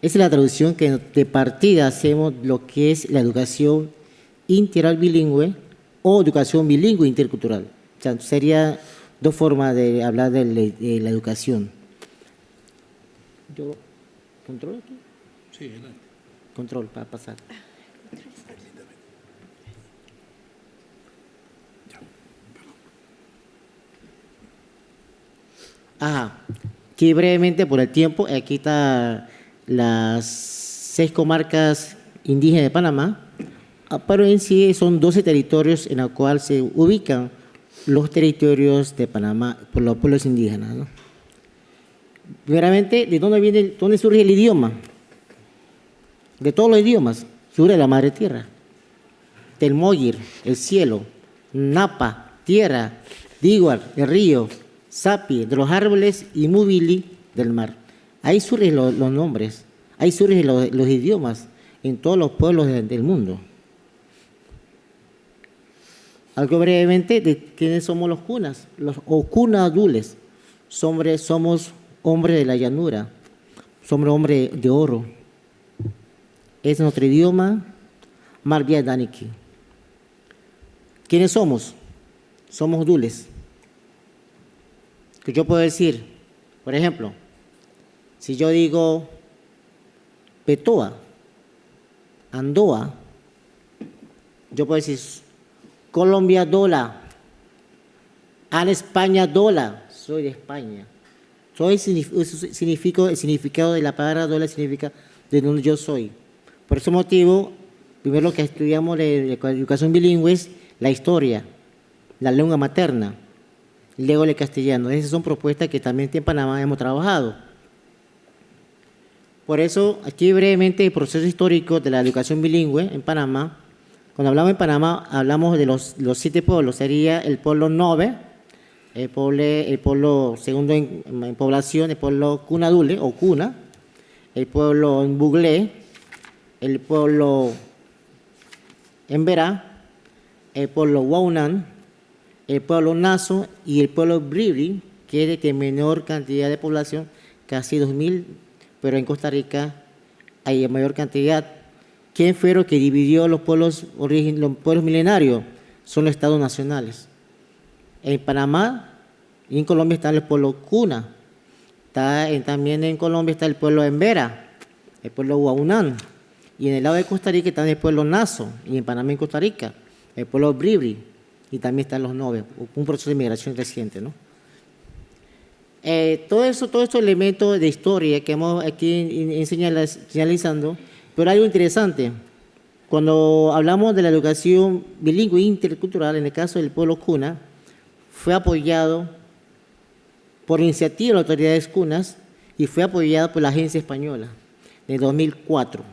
Esa es la traducción que de partida hacemos lo que es la educación integral bilingüe o educación bilingüe intercultural. O sea, sería dos formas de hablar de la educación. ¿Yo controlo aquí? Sí, adelante. Control para pasar. Ajá. Aquí brevemente por el tiempo, aquí están las 6 comarcas indígenas de Panamá, pero en sí son 12 territorios en los cuales se ubican los territorios de Panamá por los pueblos indígenas, ¿no? Primeramente, ¿de dónde surge el idioma? De todos los idiomas, surge la madre tierra. Telmoyir, el cielo, Napa, tierra, Diguar, el río, Sapi, de los árboles, y Mubili, del mar. Ahí surgen los nombres, ahí surgen los idiomas en todos los pueblos del mundo. Algo brevemente de quiénes somos los cunas, los ocunadules. Somos hombres de la llanura, somos hombres de oro. Es nuestro idioma, Marbia Daniki. ¿Quiénes somos? Somos dules. Que yo puedo decir, por ejemplo, si yo digo Petoa, Andoa, yo puedo decir Colombia Dola, Al España Dola, soy de España. Soy significa, el significado de la palabra Dola significa de donde yo soy. Por ese motivo, primero lo que estudiamos de educación bilingüe es la historia, la lengua materna, luego el castellano. Esas son propuestas que también en Panamá hemos trabajado. Por eso, aquí brevemente el proceso histórico de la educación bilingüe en Panamá. Cuando hablamos en Panamá, hablamos de los 7 pueblos. Sería el pueblo Nove, el pueblo segundo en población, el pueblo Cunadule o Cuna, el pueblo Buglé, el pueblo Emberá, el pueblo Waunan, el pueblo Naso y el pueblo Bribri, que es de menor cantidad de población, casi 2.000, pero en Costa Rica hay mayor cantidad. ¿Quién fue lo que dividió los pueblos milenarios? Son los estados nacionales. En Panamá y en Colombia está el pueblo Cuna. También en Colombia está el pueblo Emberá, el pueblo Huaunán. Y en el lado de Costa Rica está el pueblo Naso, y en Panamá y Costa Rica, el pueblo Bribri, y también están los Nove, un proceso de migración reciente, ¿no? Todos estos elementos de historia que hemos aquí señalizando, pero hay algo interesante. Cuando hablamos de la educación bilingüe intercultural, en el caso del pueblo Cuna, fue apoyado por iniciativa de las autoridades cunas y fue apoyado por la Agencia Española de 2004.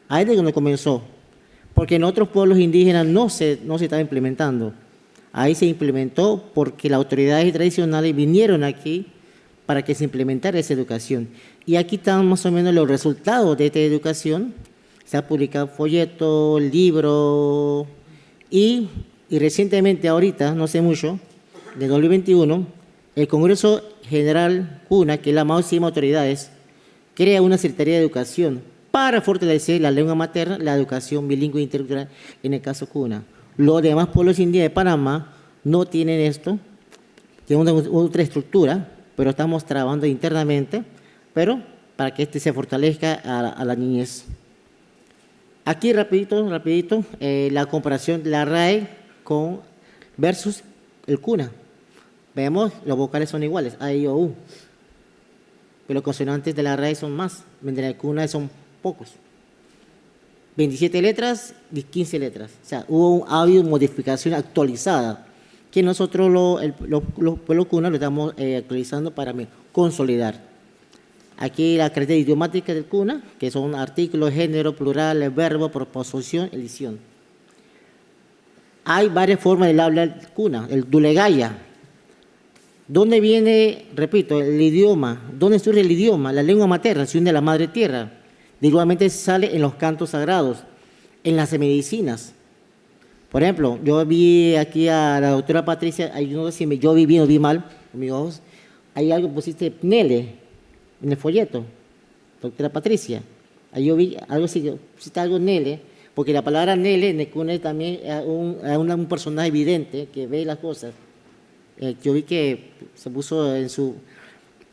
Ahí es donde comenzó, porque en otros pueblos indígenas no se estaba implementando. Ahí se implementó porque las autoridades tradicionales vinieron aquí para que se implementara esa educación. Y aquí están más o menos los resultados de esta educación. Se ha publicado folleto, libro, y recientemente, ahorita, no sé mucho, de 2021, el Congreso General CUNA, que es la máxima autoridad, crea una Secretaría de Educación para fortalecer la lengua materna, la educación bilingüe intercultural, en el caso CUNA. Los demás pueblos indígenas de Panamá no tienen esto, tienen otra estructura, pero estamos trabajando internamente, pero para que se fortalezca a la niñez. Aquí rapidito, la comparación de la RAE versus el CUNA. Vemos, los vocales son iguales, A, I, O, U. Pero los consonantes de la RAE son más, mientras en el CUNA son pocos. 27 letras y 15 letras. O sea, ha habido modificación actualizada, que nosotros los pueblos CUNA lo estamos actualizando para consolidar. Aquí la característica idiomática del CUNA, que son artículos, género, plural, verbo, proposición, edición. hay varias formas del habla cuna, el Dulegaya. ¿Dónde viene, repito, el idioma? ¿Dónde surge el idioma? La lengua materna, se une a la madre tierra. Igualmente sale en los cantos sagrados, en las medicinas. Por ejemplo, yo vi aquí a la doctora Patricia, no sé si yo vi bien o vi mal, con mis ojos, hay algo que pusiste Nele en el folleto, doctora Patricia. Ahí yo vi algo así, pusiste algo Nele, porque la palabra Nele en el cuna también es un personaje evidente que ve las cosas. Yo vi que se puso en su...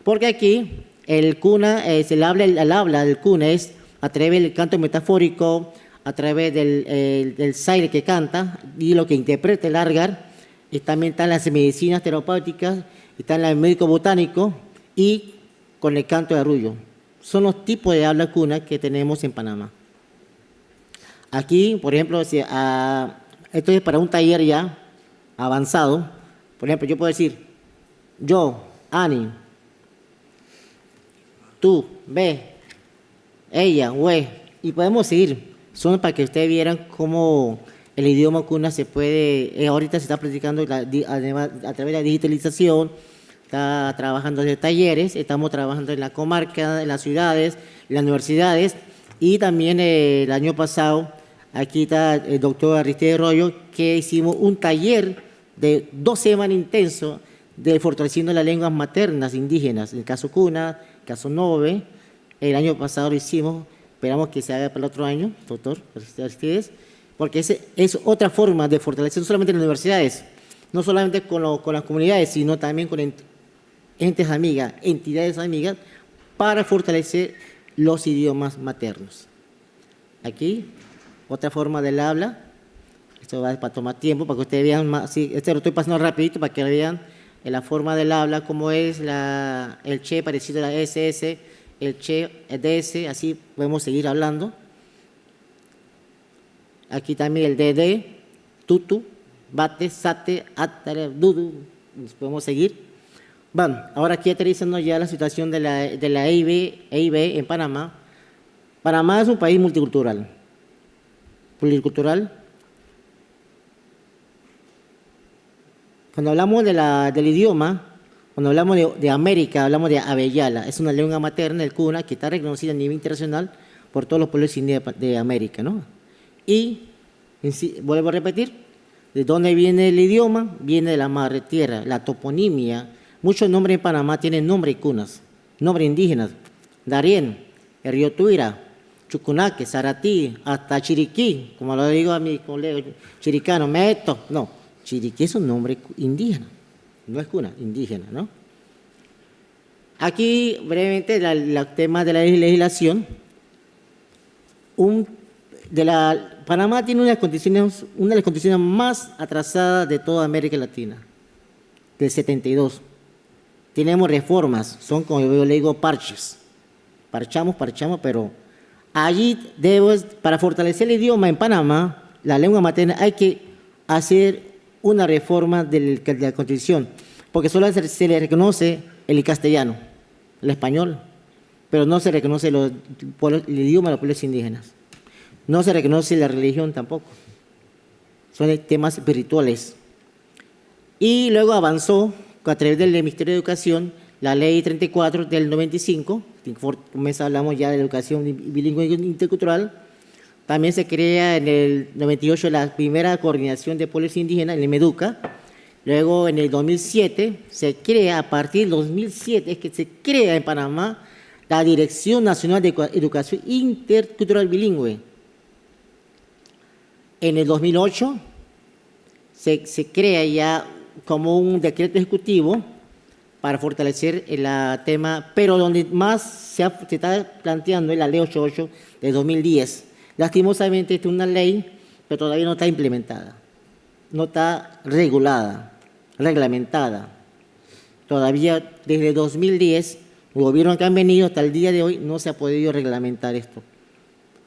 Porque aquí el cuna, el habla del cuna es a través del canto metafórico, a través del saire que canta y lo que interpreta el argar, y también están las medicinas terapéuticas, están el médico botánico y con el canto de arrullo. Son los tipos de habla cuna que tenemos en Panamá. Aquí, por ejemplo, esto es para un taller ya avanzado. Por ejemplo, yo puedo decir, yo, Ani, tú, ve, ella, we, y podemos seguir. Son para que ustedes vieran cómo el idioma cuna se puede, ahorita se está practicando además, a través de la digitalización, está trabajando en talleres, estamos trabajando en la comarca, en las ciudades, en las universidades, y también el año pasado, aquí está el doctor Aristide Rollo, que hicimos un taller de 2 semanas intenso de fortaleciendo las lenguas maternas indígenas, en el caso cuna, el caso nove, el año pasado lo hicimos, esperamos que se haga para el otro año, doctor Aristides, porque es otra forma de fortalecer, no solamente en las universidades, no solamente con las comunidades, sino también con entes amigas, entidades amigas, para fortalecer los idiomas maternos. Aquí, otra forma del habla, esto va para tomar tiempo, para que ustedes vean más, sí, lo estoy pasando rapidito para que vean la forma del habla, cómo es el che parecido a la SS, el che, el DS, así podemos seguir hablando. Aquí también el DD, tutu, bate, sate, atare, dudu, podemos seguir. Bueno, ahora aquí aterrizando ya la situación de la EIB en Panamá. Panamá es un país multicultural. Cuando hablamos del idioma, cuando hablamos de América, hablamos de Abeyala. Es una lengua materna, el cuna, que está reconocida a nivel internacional por todos los pueblos indígenas de América, ¿no? Y, vuelvo a repetir, ¿de dónde viene el idioma? Viene de la madre tierra, la toponimia. Muchos nombres en Panamá tienen nombres cunas, nombres indígenas. Darién, el río Tuira, Chucunaque, Saratí, hasta Chiriquí, como lo digo a mi colega chiricano, Meto, no. Chiriquí es un nombre indígena, no es cuna, indígena, ¿no? Aquí, brevemente, el tema de la legislación. Panamá tiene una de las constituciones más atrasadas de toda América Latina, del 72. Tenemos reformas, son, como yo le digo, parches. Parchamos, pero allí para fortalecer el idioma en Panamá, la lengua materna, hay que hacer una reforma de la Constitución, porque solo se le reconoce el castellano, el español, pero no se reconoce el idioma de los pueblos indígenas. No se reconoce la religión tampoco. Son temas espirituales. Y luego avanzó a través del Ministerio de Educación la Ley 34 del 95, hablamos ya de la educación bilingüe intercultural. También se crea en el 98 la primera coordinación de pueblos indígenas, en el MEDUCA. Luego, en el 2007, se crea, a partir del 2007, es que se crea en Panamá la Dirección Nacional de Educación Intercultural Bilingüe. En el 2008, se crea ya como un decreto ejecutivo para fortalecer el tema, pero donde más se está planteando es la Ley 88 de 2010. Lastimosamente, esta es una ley, pero todavía no está implementada, no está reglamentada. Todavía desde 2010, los gobiernos que han venido hasta el día de hoy no se ha podido reglamentar esto.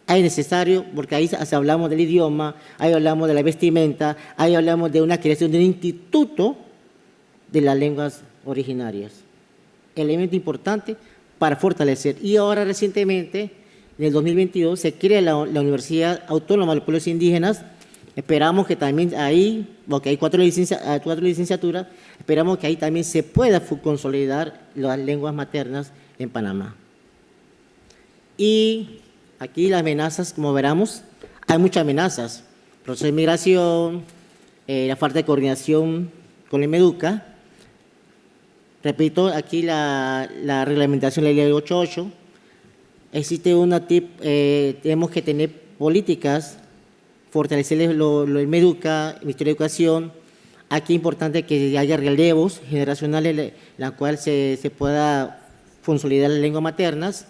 Es necesario, porque ahí hablamos del idioma, ahí hablamos de la vestimenta, ahí hablamos de una creación de un instituto de las lenguas originarias. Elemento importante para fortalecer. Y ahora recientemente, en el 2022, se crea la Universidad Autónoma de los Pueblos Indígenas Esperamos que también ahí, porque hay 4 licenciaturas, esperamos que ahí también se pueda consolidar las lenguas maternas en Panamá. Y aquí las amenazas, como veremos, hay muchas amenazas. Proceso de migración, la falta de coordinación con el MEDUCA. Repito, aquí la reglamentación de la ley 88. Existe tenemos que tener políticas, fortalecer el MEDUCA, el Ministerio de Educación. Aquí es importante que haya relevos generacionales en la cual se pueda consolidar las lenguas maternas.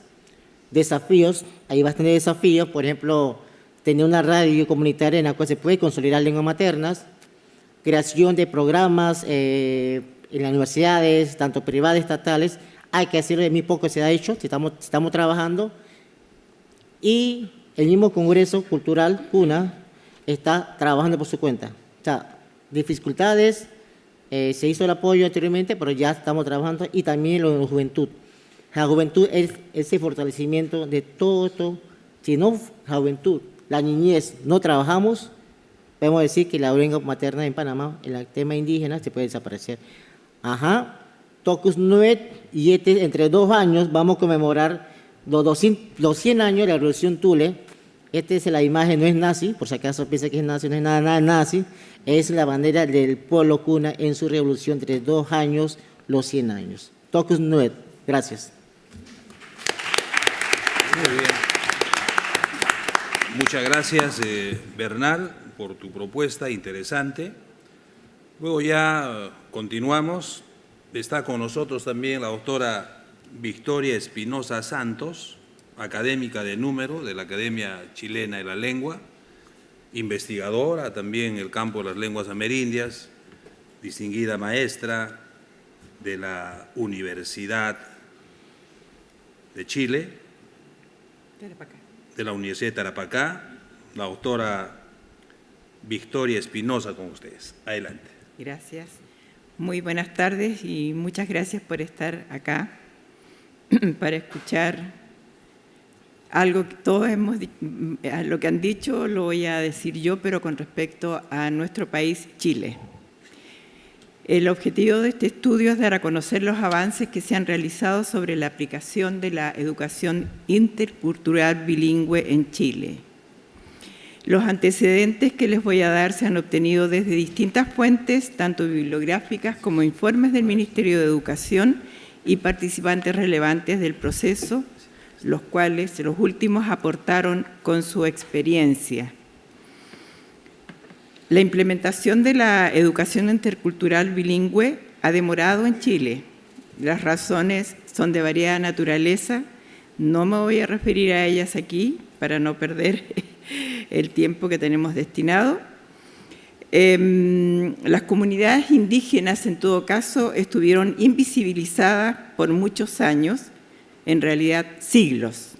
Desafíos, hay bastantes desafíos, por ejemplo, tener una radio comunitaria en la cual se puede consolidar lenguas maternas, creación de programas en las universidades, tanto privadas, estatales, hay que hacerlo, muy poco se ha hecho, estamos trabajando, y el mismo Congreso Cultural CUNA está trabajando por su cuenta. O sea, dificultades, se hizo el apoyo anteriormente, pero ya estamos trabajando, y también lo de la juventud. La juventud es ese fortalecimiento de todo esto. Si no, la juventud, la niñez, no trabajamos, podemos decir que la lengua materna en Panamá, en el tema indígena, se puede desaparecer. Tocus Nuet, y entre 2 años vamos a conmemorar los 100 años de la Revolución Tule. Esta es la imagen, no es nazi, por si acaso piensa que es nazi, no es nada nazi, es la bandera del pueblo Cuna en su revolución entre 2 años, los 100 años. Tocus Nuet, gracias. Muy bien. Muchas gracias, Bernal, por tu propuesta interesante. Luego ya continuamos. Está con nosotros también la doctora Victoria Espinosa Santos, académica de número de la Academia Chilena de la Lengua, investigadora también en el campo de las lenguas amerindias, distinguida maestra de la Universidad de Chile, de la Universidad de Tarapacá, la doctora Victoria Espinosa con ustedes. Adelante. Gracias. Muy buenas tardes y muchas gracias por estar acá para escuchar algo que todos lo que han dicho lo voy a decir yo, pero con respecto a nuestro país, Chile. El objetivo de este estudio es dar a conocer los avances que se han realizado sobre la aplicación de la educación intercultural bilingüe en Chile. Los antecedentes que les voy a dar se han obtenido desde distintas fuentes, tanto bibliográficas como informes del Ministerio de Educación y participantes relevantes del proceso, los cuales los últimos aportaron con su experiencia. La implementación de la educación intercultural bilingüe ha demorado en Chile. Las razones son de variada naturaleza. No me voy a referir a ellas aquí para no perder el tiempo que tenemos destinado. Las comunidades indígenas, en todo caso, estuvieron invisibilizadas por muchos años, en realidad siglos.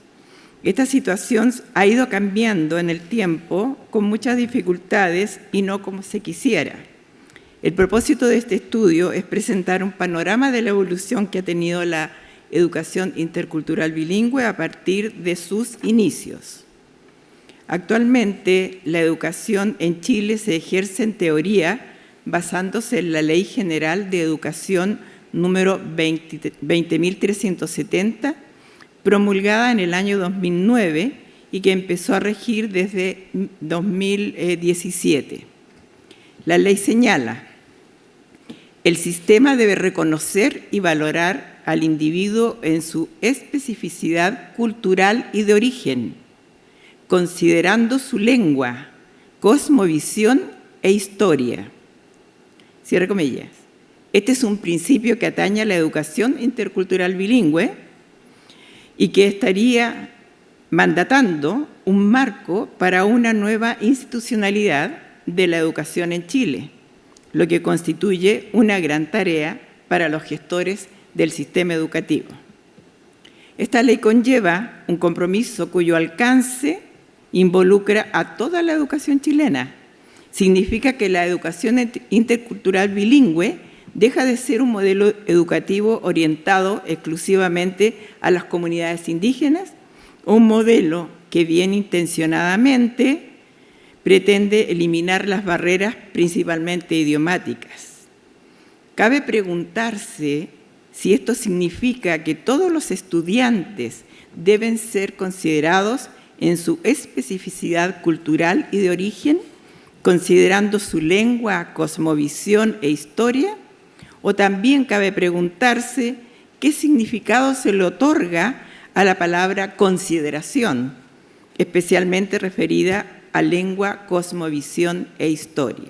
Esta situación ha ido cambiando en el tiempo con muchas dificultades y no como se quisiera. El propósito de este estudio es presentar un panorama de la evolución que ha tenido la educación intercultural bilingüe a partir de sus inicios. Actualmente, la educación en Chile se ejerce en teoría basándose en la Ley General de Educación número 20.370, promulgada en el año 2009 y que empezó a regir desde 2017. La ley señala: el sistema debe reconocer y valorar al individuo en su especificidad cultural y de origen, considerando su lengua, cosmovisión e historia. Cierre comillas. Este es un principio que atañe a la educación intercultural bilingüe y que estaría mandatando un marco para una nueva institucionalidad de la educación en Chile, lo que constituye una gran tarea para los gestores del sistema educativo. Esta ley conlleva un compromiso cuyo alcance involucra a toda la educación chilena. Significa que la educación intercultural bilingüe deja de ser un modelo educativo orientado exclusivamente a las comunidades indígenas, un modelo que bien intencionadamente pretende eliminar las barreras principalmente idiomáticas. Cabe preguntarse si esto significa que todos los estudiantes deben ser considerados en su especificidad cultural y de origen, considerando su lengua, cosmovisión e historia, o también cabe preguntarse qué significado se le otorga a la palabra consideración, especialmente referida a lengua, cosmovisión e historia.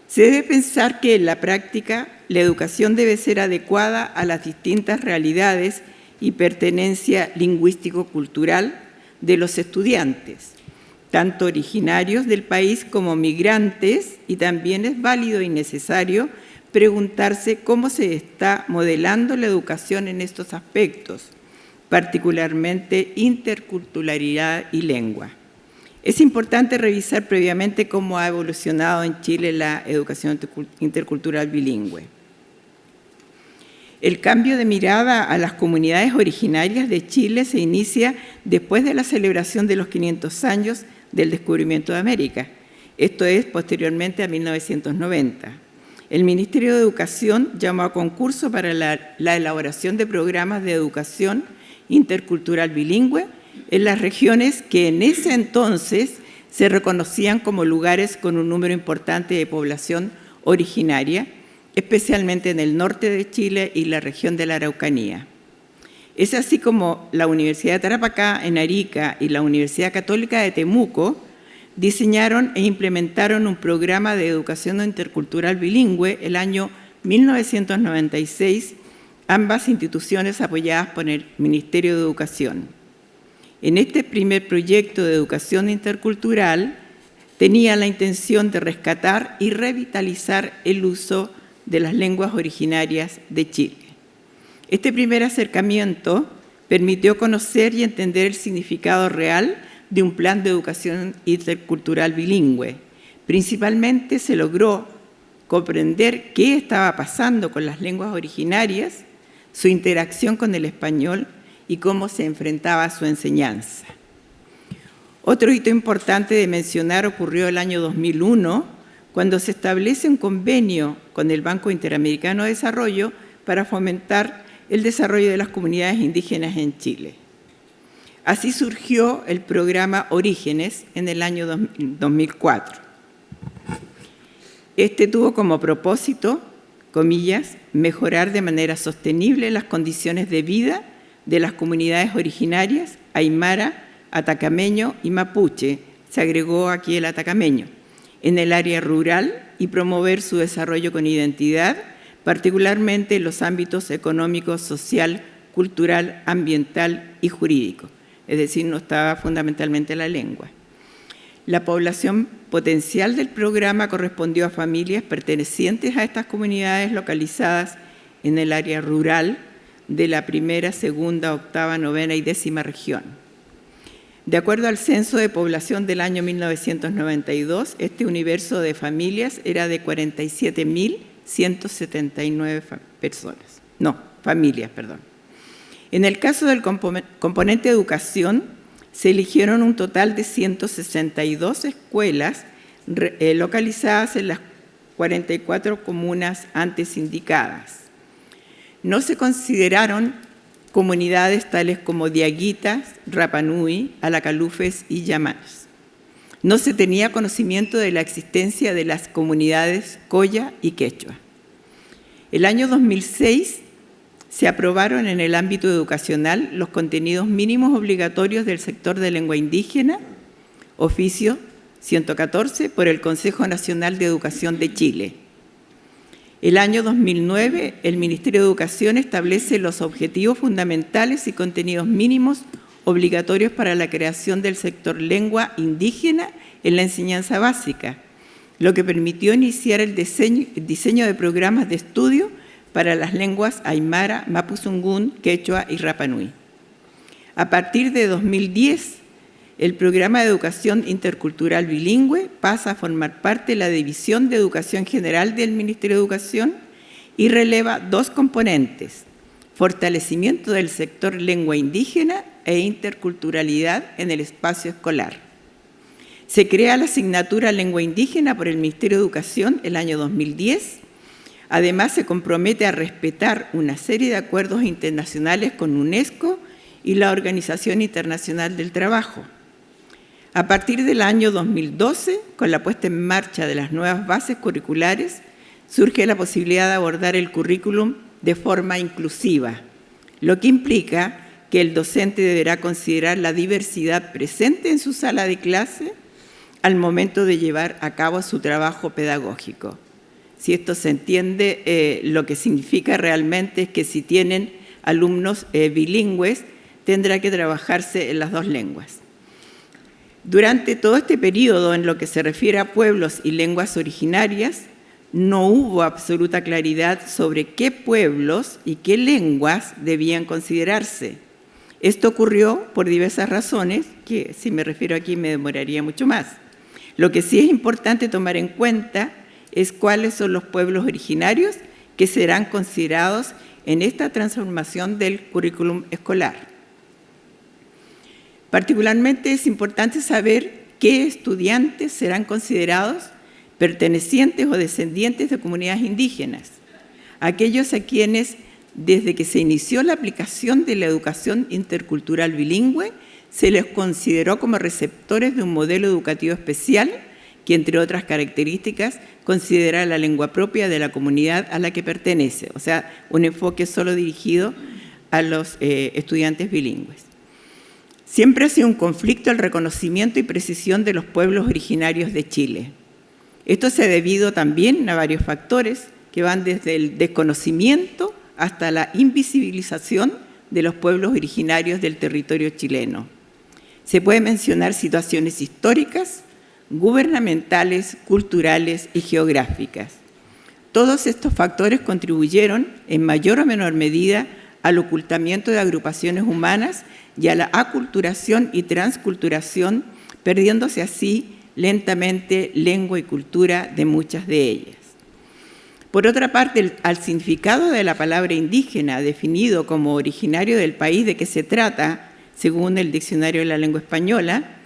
Se debe pensar que en la práctica la educación debe ser adecuada a las distintas realidades y pertenencia lingüístico-cultural de los estudiantes, tanto originarios del país como migrantes, y también es válido y necesario preguntarse cómo se está modelando la educación en estos aspectos, particularmente interculturalidad y lengua. Es importante revisar previamente cómo ha evolucionado en Chile la educación intercultural bilingüe. El cambio de mirada a las comunidades originarias de Chile se inicia después de la celebración de los 500 años del descubrimiento de América. Esto es posteriormente a 1990. El Ministerio de Educación llamó a concurso para la elaboración de programas de educación intercultural bilingüe en las regiones que en ese entonces se reconocían como lugares con un número importante de población originaria, especialmente en el norte de Chile y la región de la Araucanía. Es así como la Universidad de Tarapacá, en Arica, y la Universidad Católica de Temuco diseñaron e implementaron un programa de educación intercultural bilingüe el año 1996, ambas instituciones apoyadas por el Ministerio de Educación. En este primer proyecto de educación intercultural tenía la intención de rescatar y revitalizar el uso de las lenguas originarias de Chile. Este primer acercamiento permitió conocer y entender el significado real de un plan de educación intercultural bilingüe. Principalmente se logró comprender qué estaba pasando con las lenguas originarias, su interacción con el español y cómo se enfrentaba a su enseñanza. Otro hito importante de mencionar ocurrió el año 2001, cuando se establece un convenio con el Banco Interamericano de Desarrollo para fomentar el desarrollo de las comunidades indígenas en Chile. Así surgió el programa Orígenes en el año 2004. Este tuvo como propósito, comillas, mejorar de manera sostenible las condiciones de vida de las comunidades originarias aymara, atacameño y mapuche, se agregó aquí el atacameño, en el área rural y promover su desarrollo con identidad, particularmente en los ámbitos económico, social, cultural, ambiental y jurídico. Es decir, no estaba fundamentalmente la lengua. La población potencial del programa correspondió a familias pertenecientes a estas comunidades localizadas en el área rural de la primera, segunda, octava, novena y 10ª región. De acuerdo al censo de población del año 1992, este universo de familias era de 47.179 familias. En el caso del componente educación, se eligieron un total de 162 escuelas localizadas en las 44 comunas antes indicadas. No se consideraron comunidades tales como Diaguitas, Rapanui, Alacalufes y Llamanas. No se tenía conocimiento de la existencia de las comunidades Coya y Quechua. El año 2006 se aprobaron en el ámbito educacional los contenidos mínimos obligatorios del sector de lengua indígena, oficio 114, por el Consejo Nacional de Educación de Chile. El año 2009, el Ministerio de Educación establece los objetivos fundamentales y contenidos mínimos obligatorios para la creación del sector lengua indígena en la enseñanza básica, lo que permitió iniciar el diseño de programas de estudio para las lenguas aymara, mapuzungún, quechua y rapanui. A partir de 2010, el programa de educación intercultural bilingüe pasa a formar parte de la División de Educación General del Ministerio de Educación y releva dos componentes: fortalecimiento del sector lengua indígena e interculturalidad en el espacio escolar. Se crea la asignatura Lengua Indígena por el Ministerio de Educación el año 2010. Además, se compromete a respetar una serie de acuerdos internacionales con UNESCO y la Organización Internacional del Trabajo. A partir del año 2012, con la puesta en marcha de las nuevas bases curriculares, surge la posibilidad de abordar el currículum de forma inclusiva, lo que implica que el docente deberá considerar la diversidad presente en su sala de clase al momento de llevar a cabo su trabajo pedagógico. Si esto se entiende, lo que significa realmente es que si tienen alumnos bilingües, tendrá que trabajarse en las dos lenguas. Durante todo este periodo, en lo que se refiere a pueblos y lenguas originarias, no hubo absoluta claridad sobre qué pueblos y qué lenguas debían considerarse. Esto ocurrió por diversas razones, que si me refiero aquí me demoraría mucho más. Lo que sí es importante tomar en cuenta es cuáles son los pueblos originarios que serán considerados en esta transformación del currículum escolar. Particularmente es importante saber qué estudiantes serán considerados pertenecientes o descendientes de comunidades indígenas, aquellos a quienes, desde que se inició la aplicación de la educación intercultural bilingüe, se les consideró como receptores de un modelo educativo especial que, entre otras características, considera la lengua propia de la comunidad a la que pertenece, o sea, un enfoque solo dirigido a los estudiantes bilingües. Siempre ha sido un conflicto el reconocimiento y precisión de los pueblos originarios de Chile. Esto se ha debido también a varios factores que van desde el desconocimiento hasta la invisibilización de los pueblos originarios del territorio chileno. Se puede mencionar situaciones históricas, gubernamentales, culturales y geográficas. Todos estos factores contribuyeron en mayor o menor medida al ocultamiento de agrupaciones humanas y a la aculturación y transculturación, perdiéndose así lentamente lengua y cultura de muchas de ellas. Por otra parte, al significado de la palabra indígena, definido como originario del país de que se trata, según el Diccionario de la Lengua Española,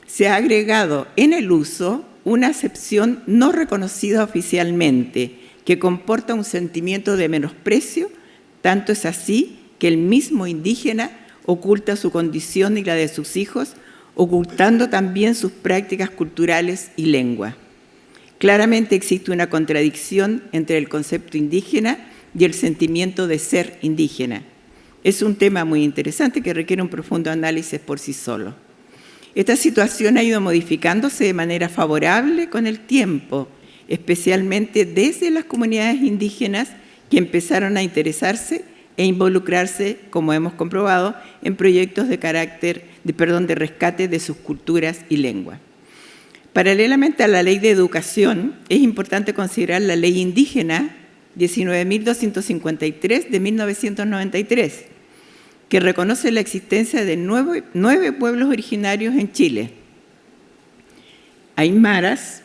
se ha agregado en el uso una acepción no reconocida oficialmente, que comporta un sentimiento de menosprecio. Tanto es así que el mismo indígena oculta su condición y la de sus hijos, ocultando también sus prácticas culturales y lengua. Claramente existe una contradicción entre el concepto indígena y el sentimiento de ser indígena. Es un tema muy interesante que requiere un profundo análisis por sí solo. Esta situación ha ido modificándose de manera favorable con el tiempo, especialmente desde las comunidades indígenas que empezaron a interesarse e involucrarse, como hemos comprobado, en proyectos de rescate de sus culturas y lenguas. Paralelamente a la Ley de Educación, es importante considerar la Ley Indígena 19.253 de 1993, que reconoce la existencia de 9 pueblos originarios en Chile. Aymaras,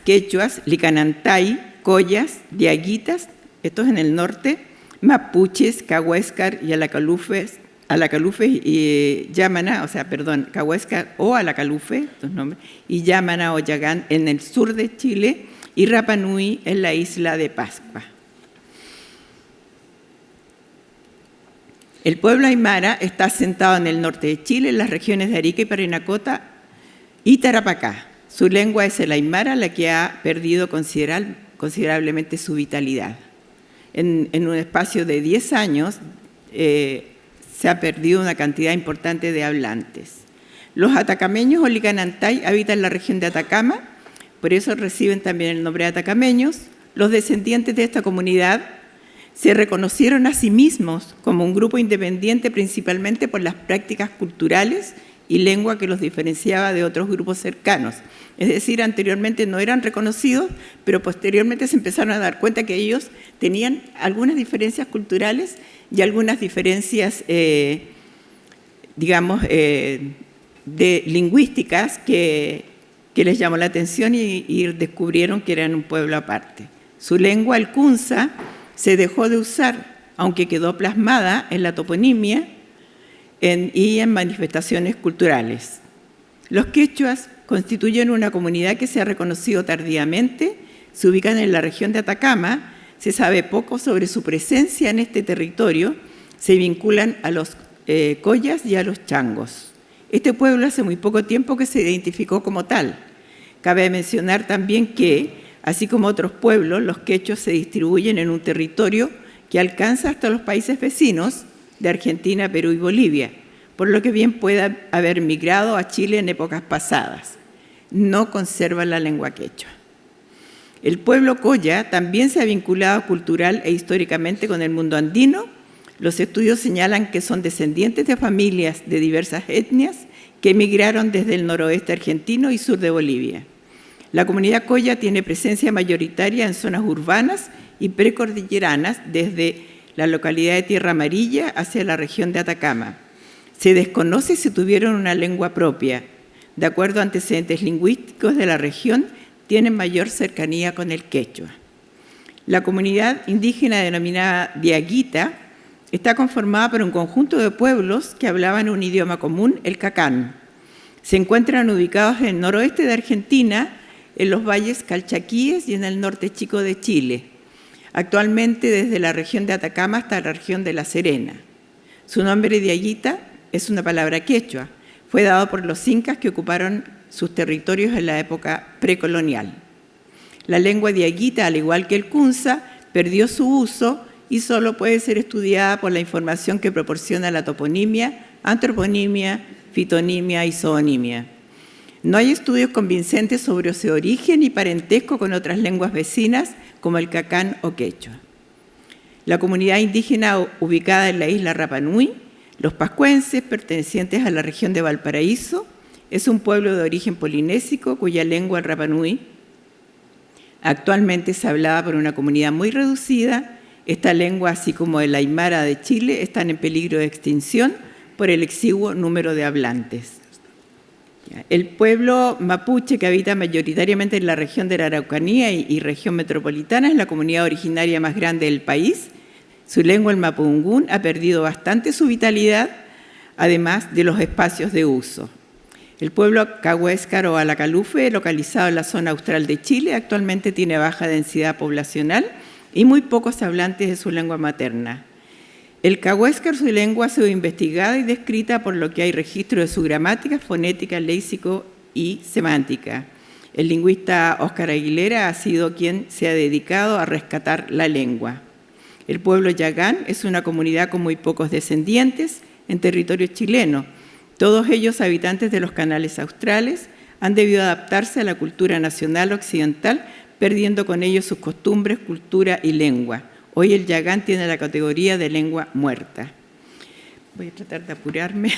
quechuas, licanantay, collas, diaguitas, estos en el norte, mapuches, cahuéscar y alacalufes y Yamana, cahuéscar o alacalufe, estos nombres, y Yamana o Yagán en el sur de Chile y Rapa Nui en la isla de Pascua. El pueblo aymara está asentado en el norte de Chile, en las regiones de Arica y Parinacota y Tarapacá. Su lengua es el aymara, la que ha perdido considerablemente su vitalidad. En un espacio de 10 años se ha perdido una cantidad importante de hablantes. Los atacameños o licanantay habitan la región de Atacama, por eso reciben también el nombre de atacameños. Los descendientes de esta comunidad se reconocieron a sí mismos como un grupo independiente principalmente por las prácticas culturales y lengua que los diferenciaba de otros grupos cercanos. Es decir, anteriormente no eran reconocidos, pero posteriormente se empezaron a dar cuenta que ellos tenían algunas diferencias culturales y algunas diferencias, de lingüísticas que les llamó la atención y descubrieron que eran un pueblo aparte. Su lengua, el kunza, se dejó de usar, aunque quedó plasmada en la toponimia y en manifestaciones culturales. Los quechuas constituyen una comunidad que se ha reconocido tardíamente, se ubican en la región de Atacama, se sabe poco sobre su presencia en este territorio, se vinculan a los collas y a los changos. Este pueblo hace muy poco tiempo que se identificó como tal. Cabe mencionar también que, así como otros pueblos, los quechos se distribuyen en un territorio que alcanza hasta los países vecinos de Argentina, Perú y Bolivia, por lo que bien puede haber migrado a Chile en épocas pasadas. No conservan la lengua quechua. El pueblo colla también se ha vinculado cultural e históricamente con el mundo andino. Los estudios señalan que son descendientes de familias de diversas etnias que emigraron desde el noroeste argentino y sur de Bolivia. La comunidad colla tiene presencia mayoritaria en zonas urbanas y precordilleranas, desde la localidad de Tierra Amarilla hacia la región de Atacama. Se desconoce si tuvieron una lengua propia. De acuerdo a antecedentes lingüísticos de la región, tienen mayor cercanía con el quechua. La comunidad indígena denominada Diaguita está conformada por un conjunto de pueblos que hablaban un idioma común, el cacán. Se encuentran ubicados en el noroeste de Argentina, en los valles calchaquíes y en el norte chico de Chile, actualmente desde la región de Atacama hasta la región de La Serena. Su nombre Diaguita es una palabra quechua, fue dado por los incas que ocuparon sus territorios en la época precolonial. La lengua diaguita, al igual que el kunza, perdió su uso y solo puede ser estudiada por la información que proporciona la toponimia, antroponimia, fitonimia y zoonimia. No hay estudios convincentes sobre su origen y parentesco con otras lenguas vecinas como el cacán o quechua. La comunidad indígena ubicada en la isla Rapa Nui, los pascuenses, pertenecientes a la región de Valparaíso, es un pueblo de origen polinésico cuya lengua, el Rapa Nui, actualmente es hablada por una comunidad muy reducida. Esta lengua, así como el aymara de Chile, están en peligro de extinción por el exiguo número de hablantes. El pueblo mapuche, que habita mayoritariamente en la región de la Araucanía y región metropolitana, es la comunidad originaria más grande del país. Su lengua, el mapudungún, ha perdido bastante su vitalidad, además de los espacios de uso. El pueblo cahuéscar o alacalufe, localizado en la zona austral de Chile, actualmente tiene baja densidad poblacional y muy pocos hablantes de su lengua materna. El cahuéscar, su lengua, ha sido investigada y descrita, por lo que hay registro de su gramática, fonética, léxico y semántica. El lingüista Óscar Aguilera ha sido quien se ha dedicado a rescatar la lengua. El pueblo yagán es una comunidad con muy pocos descendientes en territorio chileno. Todos ellos habitantes de los canales australes han debido adaptarse a la cultura nacional occidental, perdiendo con ello sus costumbres, cultura y lengua. Hoy el yagán tiene la categoría de lengua muerta. Voy a tratar de apurarme.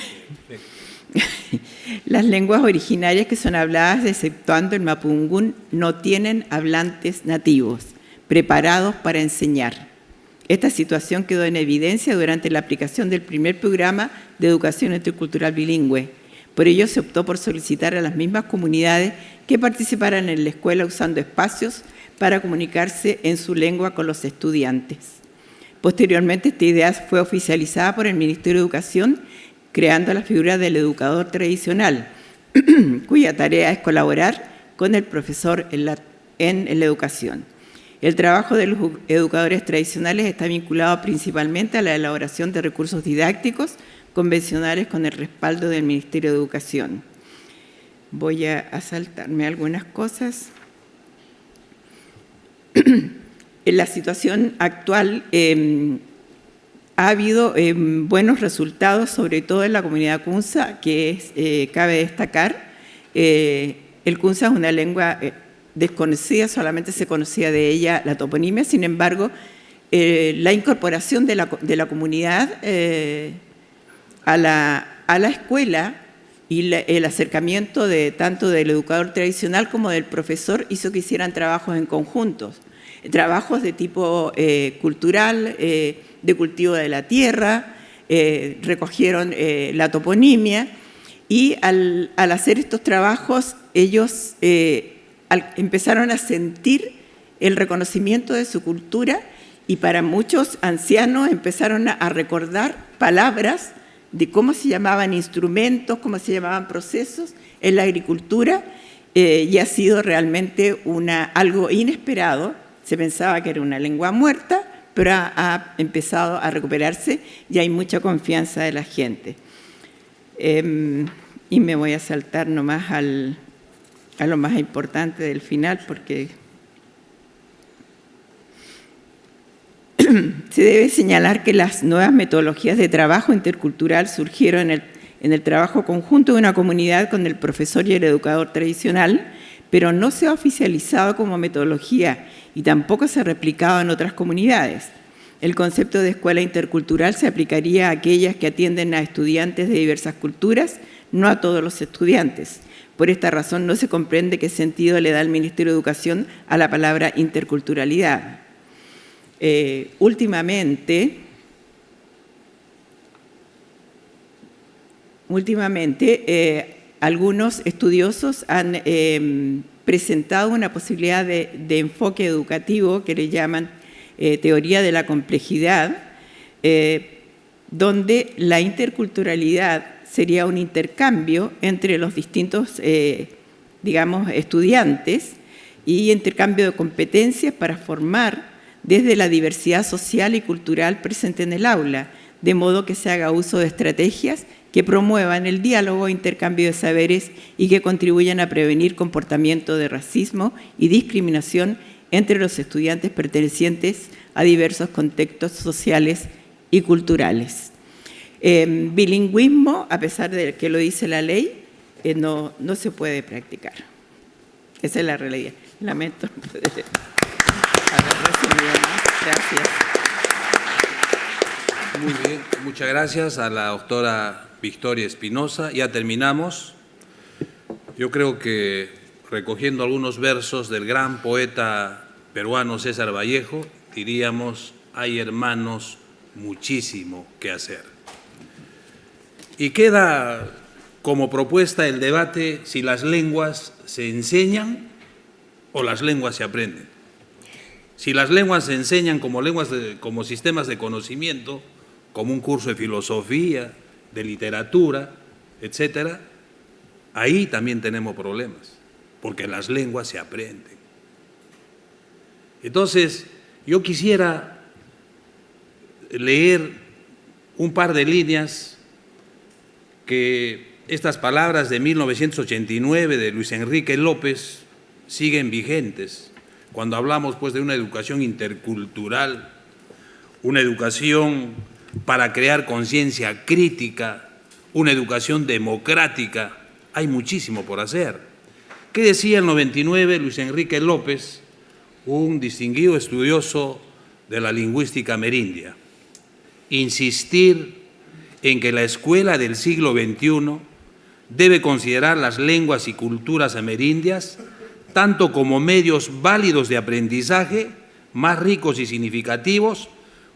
Las lenguas originarias que son habladas, exceptuando el mapudungún, no tienen hablantes nativos preparados para enseñar. Esta situación quedó en evidencia durante la aplicación del primer programa de educación intercultural bilingüe. Por ello se optó por solicitar a las mismas comunidades que participaran en la escuela usando espacios para comunicarse en su lengua con los estudiantes. Posteriormente, esta idea fue oficializada por el Ministerio de Educación, creando la figura del educador tradicional, cuya tarea es colaborar con el profesor en la educación. El trabajo de los educadores tradicionales está vinculado principalmente a la elaboración de recursos didácticos convencionales con el respaldo del Ministerio de Educación. Voy a saltarme algunas cosas. En la situación actual ha habido buenos resultados, sobre todo en la comunidad kunza, que cabe destacar. El kunza es una lengua desconocida, solamente se conocía de ella la toponimia. Sin embargo, la incorporación de la comunidad a la escuela y el acercamiento tanto del educador tradicional como del profesor hizo que hicieran trabajos en conjuntos, trabajos de tipo cultural, de cultivo de la tierra, recogieron la toponimia y al hacer estos trabajos ellos empezaron a sentir el reconocimiento de su cultura y para muchos ancianos empezaron a recordar palabras de cómo se llamaban instrumentos, cómo se llamaban procesos en la agricultura, y ha sido realmente algo inesperado. Se pensaba que era una lengua muerta, pero ha empezado a recuperarse y hay mucha confianza de la gente. Y me voy a saltar nomás a lo más importante del final, porque se debe señalar que las nuevas metodologías de trabajo intercultural surgieron en el trabajo conjunto de una comunidad con el profesor y el educador tradicional, pero no se ha oficializado como metodología y tampoco se ha replicado en otras comunidades. El concepto de escuela intercultural se aplicaría a aquellas que atienden a estudiantes de diversas culturas, no a todos los estudiantes. Por esta razón no se comprende qué sentido le da el Ministerio de Educación a la palabra interculturalidad. Últimamente, algunos estudiosos han presentado una posibilidad de enfoque educativo que le llaman teoría de la complejidad, donde la interculturalidad sería un intercambio entre los distintos, estudiantes y intercambio de competencias para formar desde la diversidad social y cultural presente en el aula, de modo que se haga uso de estrategias que promuevan el diálogo e intercambio de saberes y que contribuyan a prevenir comportamientos de racismo y discriminación entre los estudiantes pertenecientes a diversos contextos sociales y culturales. Bilingüismo, a pesar de que lo dice la ley, no se puede practicar. Esa es la realidad. Lamento no poder haber resumido más. Gracias. Muy bien, muchas gracias a la doctora Victoria Espinosa. Ya terminamos. Yo creo que recogiendo algunos versos del gran poeta peruano César Vallejo, diríamos, hay hermanos, muchísimo que hacer. Y queda como propuesta el debate si las lenguas se enseñan o las lenguas se aprenden. Si las lenguas se enseñan como sistemas de conocimiento, como un curso de filosofía, de literatura, etcétera, ahí también tenemos problemas, porque las lenguas se aprenden. Entonces, yo quisiera leer un par de líneas que estas palabras de 1989 de Luis Enrique López siguen vigentes cuando hablamos pues de una educación intercultural, una educación para crear conciencia crítica, una educación democrática. Hay muchísimo por hacer. ¿Qué decía el 99 Luis Enrique López, un distinguido estudioso de la lingüística amerindia? Insistir en que la escuela del siglo XXI debe considerar las lenguas y culturas amerindias tanto como medios válidos de aprendizaje, más ricos y significativos,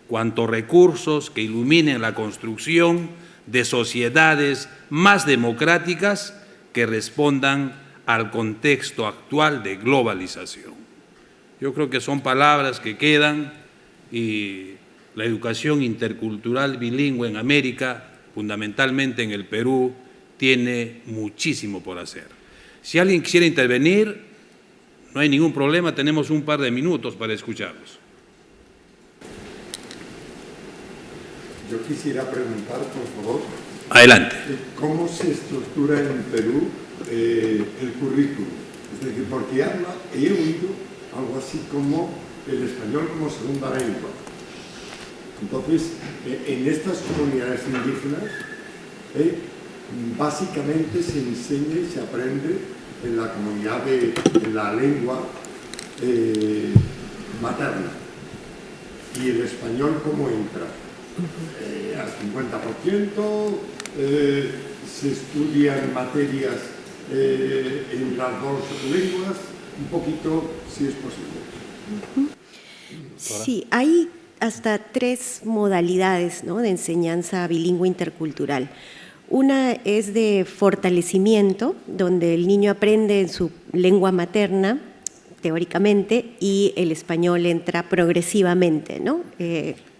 cuanto recursos que iluminen la construcción de sociedades más democráticas que respondan al contexto actual de globalización. Yo creo que son palabras que quedan y la educación intercultural bilingüe en América, fundamentalmente en el Perú, tiene muchísimo por hacer. Si alguien quisiera intervenir, no hay ningún problema, tenemos un par de minutos para escucharlos. Yo quisiera preguntar, por favor, Adelante. ¿cómo se estructura en Perú el currículum? Es decir, porque he oído algo así como el español como segunda lengua. Entonces, en estas comunidades indígenas, básicamente se enseña y se aprende en la comunidad en la lengua materna. ¿Y el español cómo entra? Al 50%, se estudian materias en las dos lenguas, un poquito, si es posible. Sí, hay hasta 3 modalidades, ¿no?, de enseñanza bilingüe intercultural. Una es de fortalecimiento, donde el niño aprende en su lengua materna, teóricamente, y el español entra progresivamente, ¿no?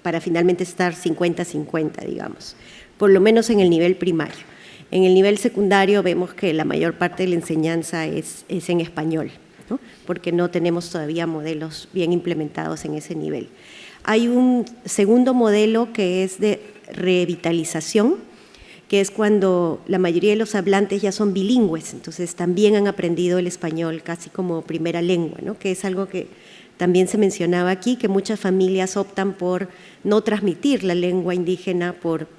Para finalmente estar 50-50, digamos, por lo menos en el nivel primario. En el nivel secundario vemos que la mayor parte de la enseñanza es en español, ¿no? Porque no tenemos todavía modelos bien implementados en ese nivel. Hay un segundo modelo que es de revitalización, que es cuando la mayoría de los hablantes ya son bilingües, entonces también han aprendido el español casi como primera lengua, ¿no? Que es algo que también se mencionaba aquí, que muchas familias optan por no transmitir la lengua indígena por,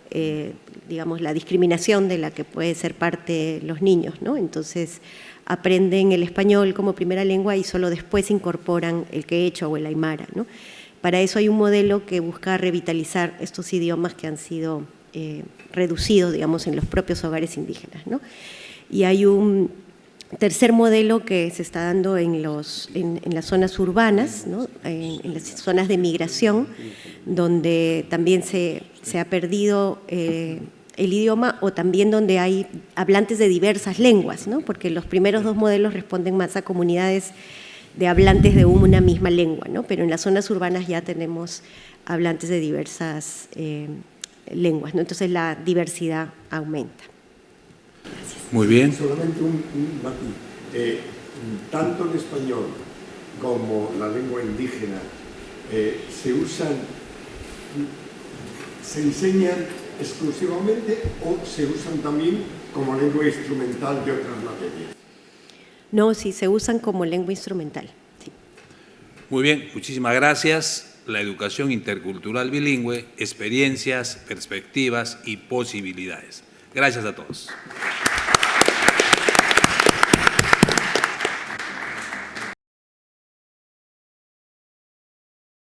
digamos, la discriminación de la que puede ser parte los niños, ¿no? Entonces aprenden el español como primera lengua y solo después incorporan el quechua o el aymara, ¿no? Para eso hay un modelo que busca revitalizar estos idiomas que han sido reducidos, digamos, en los propios hogares indígenas, ¿no? Y hay un tercer modelo que se está dando en las zonas urbanas, ¿no? En las zonas de migración, donde también se ha perdido el idioma, o también donde hay hablantes de diversas lenguas, ¿no? Porque los primeros dos modelos responden más a comunidades de hablantes de una misma lengua, ¿no? Pero en las zonas urbanas ya tenemos hablantes de diversas lenguas, ¿no? Entonces la diversidad aumenta. Muy bien. Solamente un matiz. Tanto el español como la lengua indígena se enseñan exclusivamente o se usan también como lengua instrumental de otras materias. No, sí, se usan como lengua instrumental. Sí. Muy bien, muchísimas gracias. La educación intercultural bilingüe, experiencias, perspectivas y posibilidades. Gracias a todos.